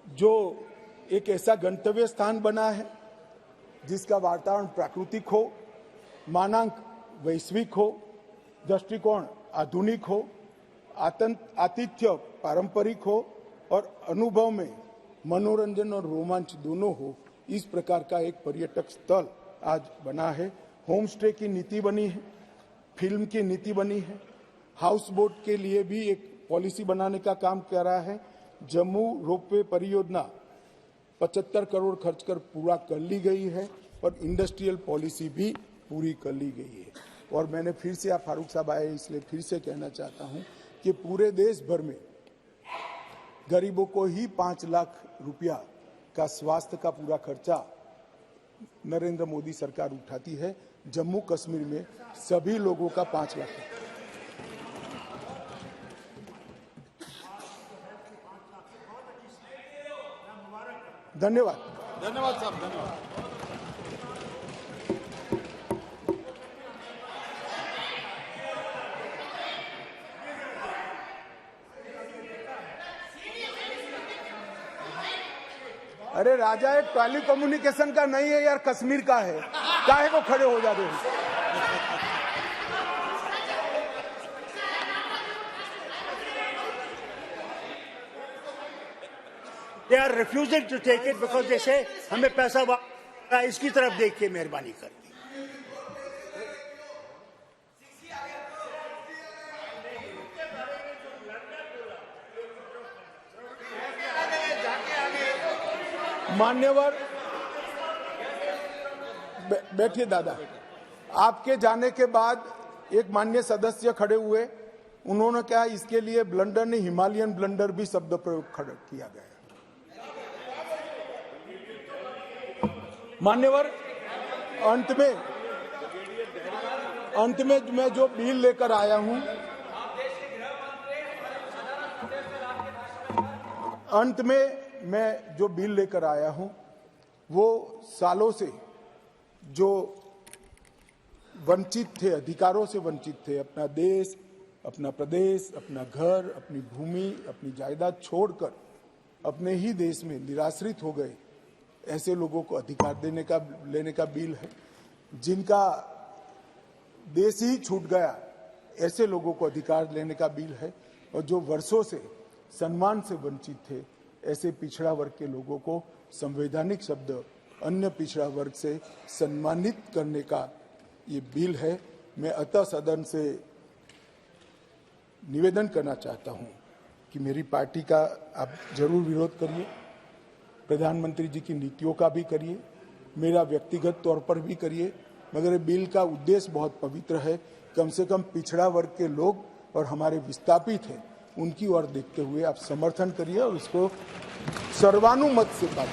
[SPEAKER 3] जो एक ऐसा गंतव्य स्थान बना है जिसका वातावरण प्राकृतिक हो, मानांक वैश्विक हो, दृष्टिकोण आधुनिक हो, आतिथ्य पारंपरिक हो और अनुभव में मनोरंजन और रोमांच दोनों हो, इस प्रकार का एक पर्यटक स्थल आज बना है। होम स्टे की नीति बनी है, फिल्म की नीति बनी है, हाउस बोट के लिए भी एक पॉलिसी बनाने का काम कर रहा है। जम्मू रोपवे परियोजना 75 करोड़ खर्च कर पूरा कर ली गई है और इंडस्ट्रियल पॉलिसी भी पूरी कर ली गई है। और मैंने फिर से, आप फारूक साहब आए इसलिए फिर से कहना चाहता हूं कि पूरे देश भर में गरीबों को ही 5 लाख रुपया का स्वास्थ्य का पूरा खर्चा नरेंद्र मोदी सरकार उठाती है। जम्मू कश्मीर में सभी लोगों का 5 लाख। धन्यवाद।
[SPEAKER 1] धन्यवाद साहब, धन्यवाद।
[SPEAKER 3] अरे राजा, एक टेली कम्युनिकेशन का नहीं है यार, कश्मीर का है, काहे को खड़े हो जाते हैं?
[SPEAKER 5] They are refusing to take it because they say हमें पैसा इसकी तरफ देख के मेहरबानी कर दी।
[SPEAKER 3] मान्यवर बैठिए दादा। आपके जाने के बाद एक माननीय सदस्य खड़े हुए, उन्होंने कहा इसके लिए ब्लंडर नहीं, हिमालयन ब्लंडर भी शब्द प्रयोग किया गया। मान्यवर, अंत में मैं जो बिल लेकर आया हूं, अंत में मैं जो बिल लेकर आया हूं वो सालों से जो वंचित थे, अधिकारों से वंचित थे, अपना देश, अपना प्रदेश, अपना घर, अपनी भूमि, अपनी जायदाद छोड़कर अपने ही देश में निराश्रित हो गए, ऐसे लोगों को अधिकार लेने का बिल है। जिनका देश ही छूट गया, ऐसे लोगों को अधिकार लेने का बिल है। और जो वर्षों से सम्मान से वंचित थे, ऐसे पिछड़ा वर्ग के लोगों को संवैधानिक शब्द अन्य पिछड़ा वर्ग से सम्मानित करने का ये बिल है। मैं अतः सदन से निवेदन करना चाहता हूं कि मेरी पार्टी का आप जरूर विरोध करिए, प्रधानमंत्री जी की नीतियों का भी करिए, मेरा व्यक्तिगत तौर पर भी करिए, मगर बिल का उद्देश्य बहुत पवित्र है। कम से कम पिछड़ा वर्ग के लोग और हमारे विस्थापित हैं, उनकी ओर देखते हुए आप समर्थन करिए और उसको सर्वानुमत से पास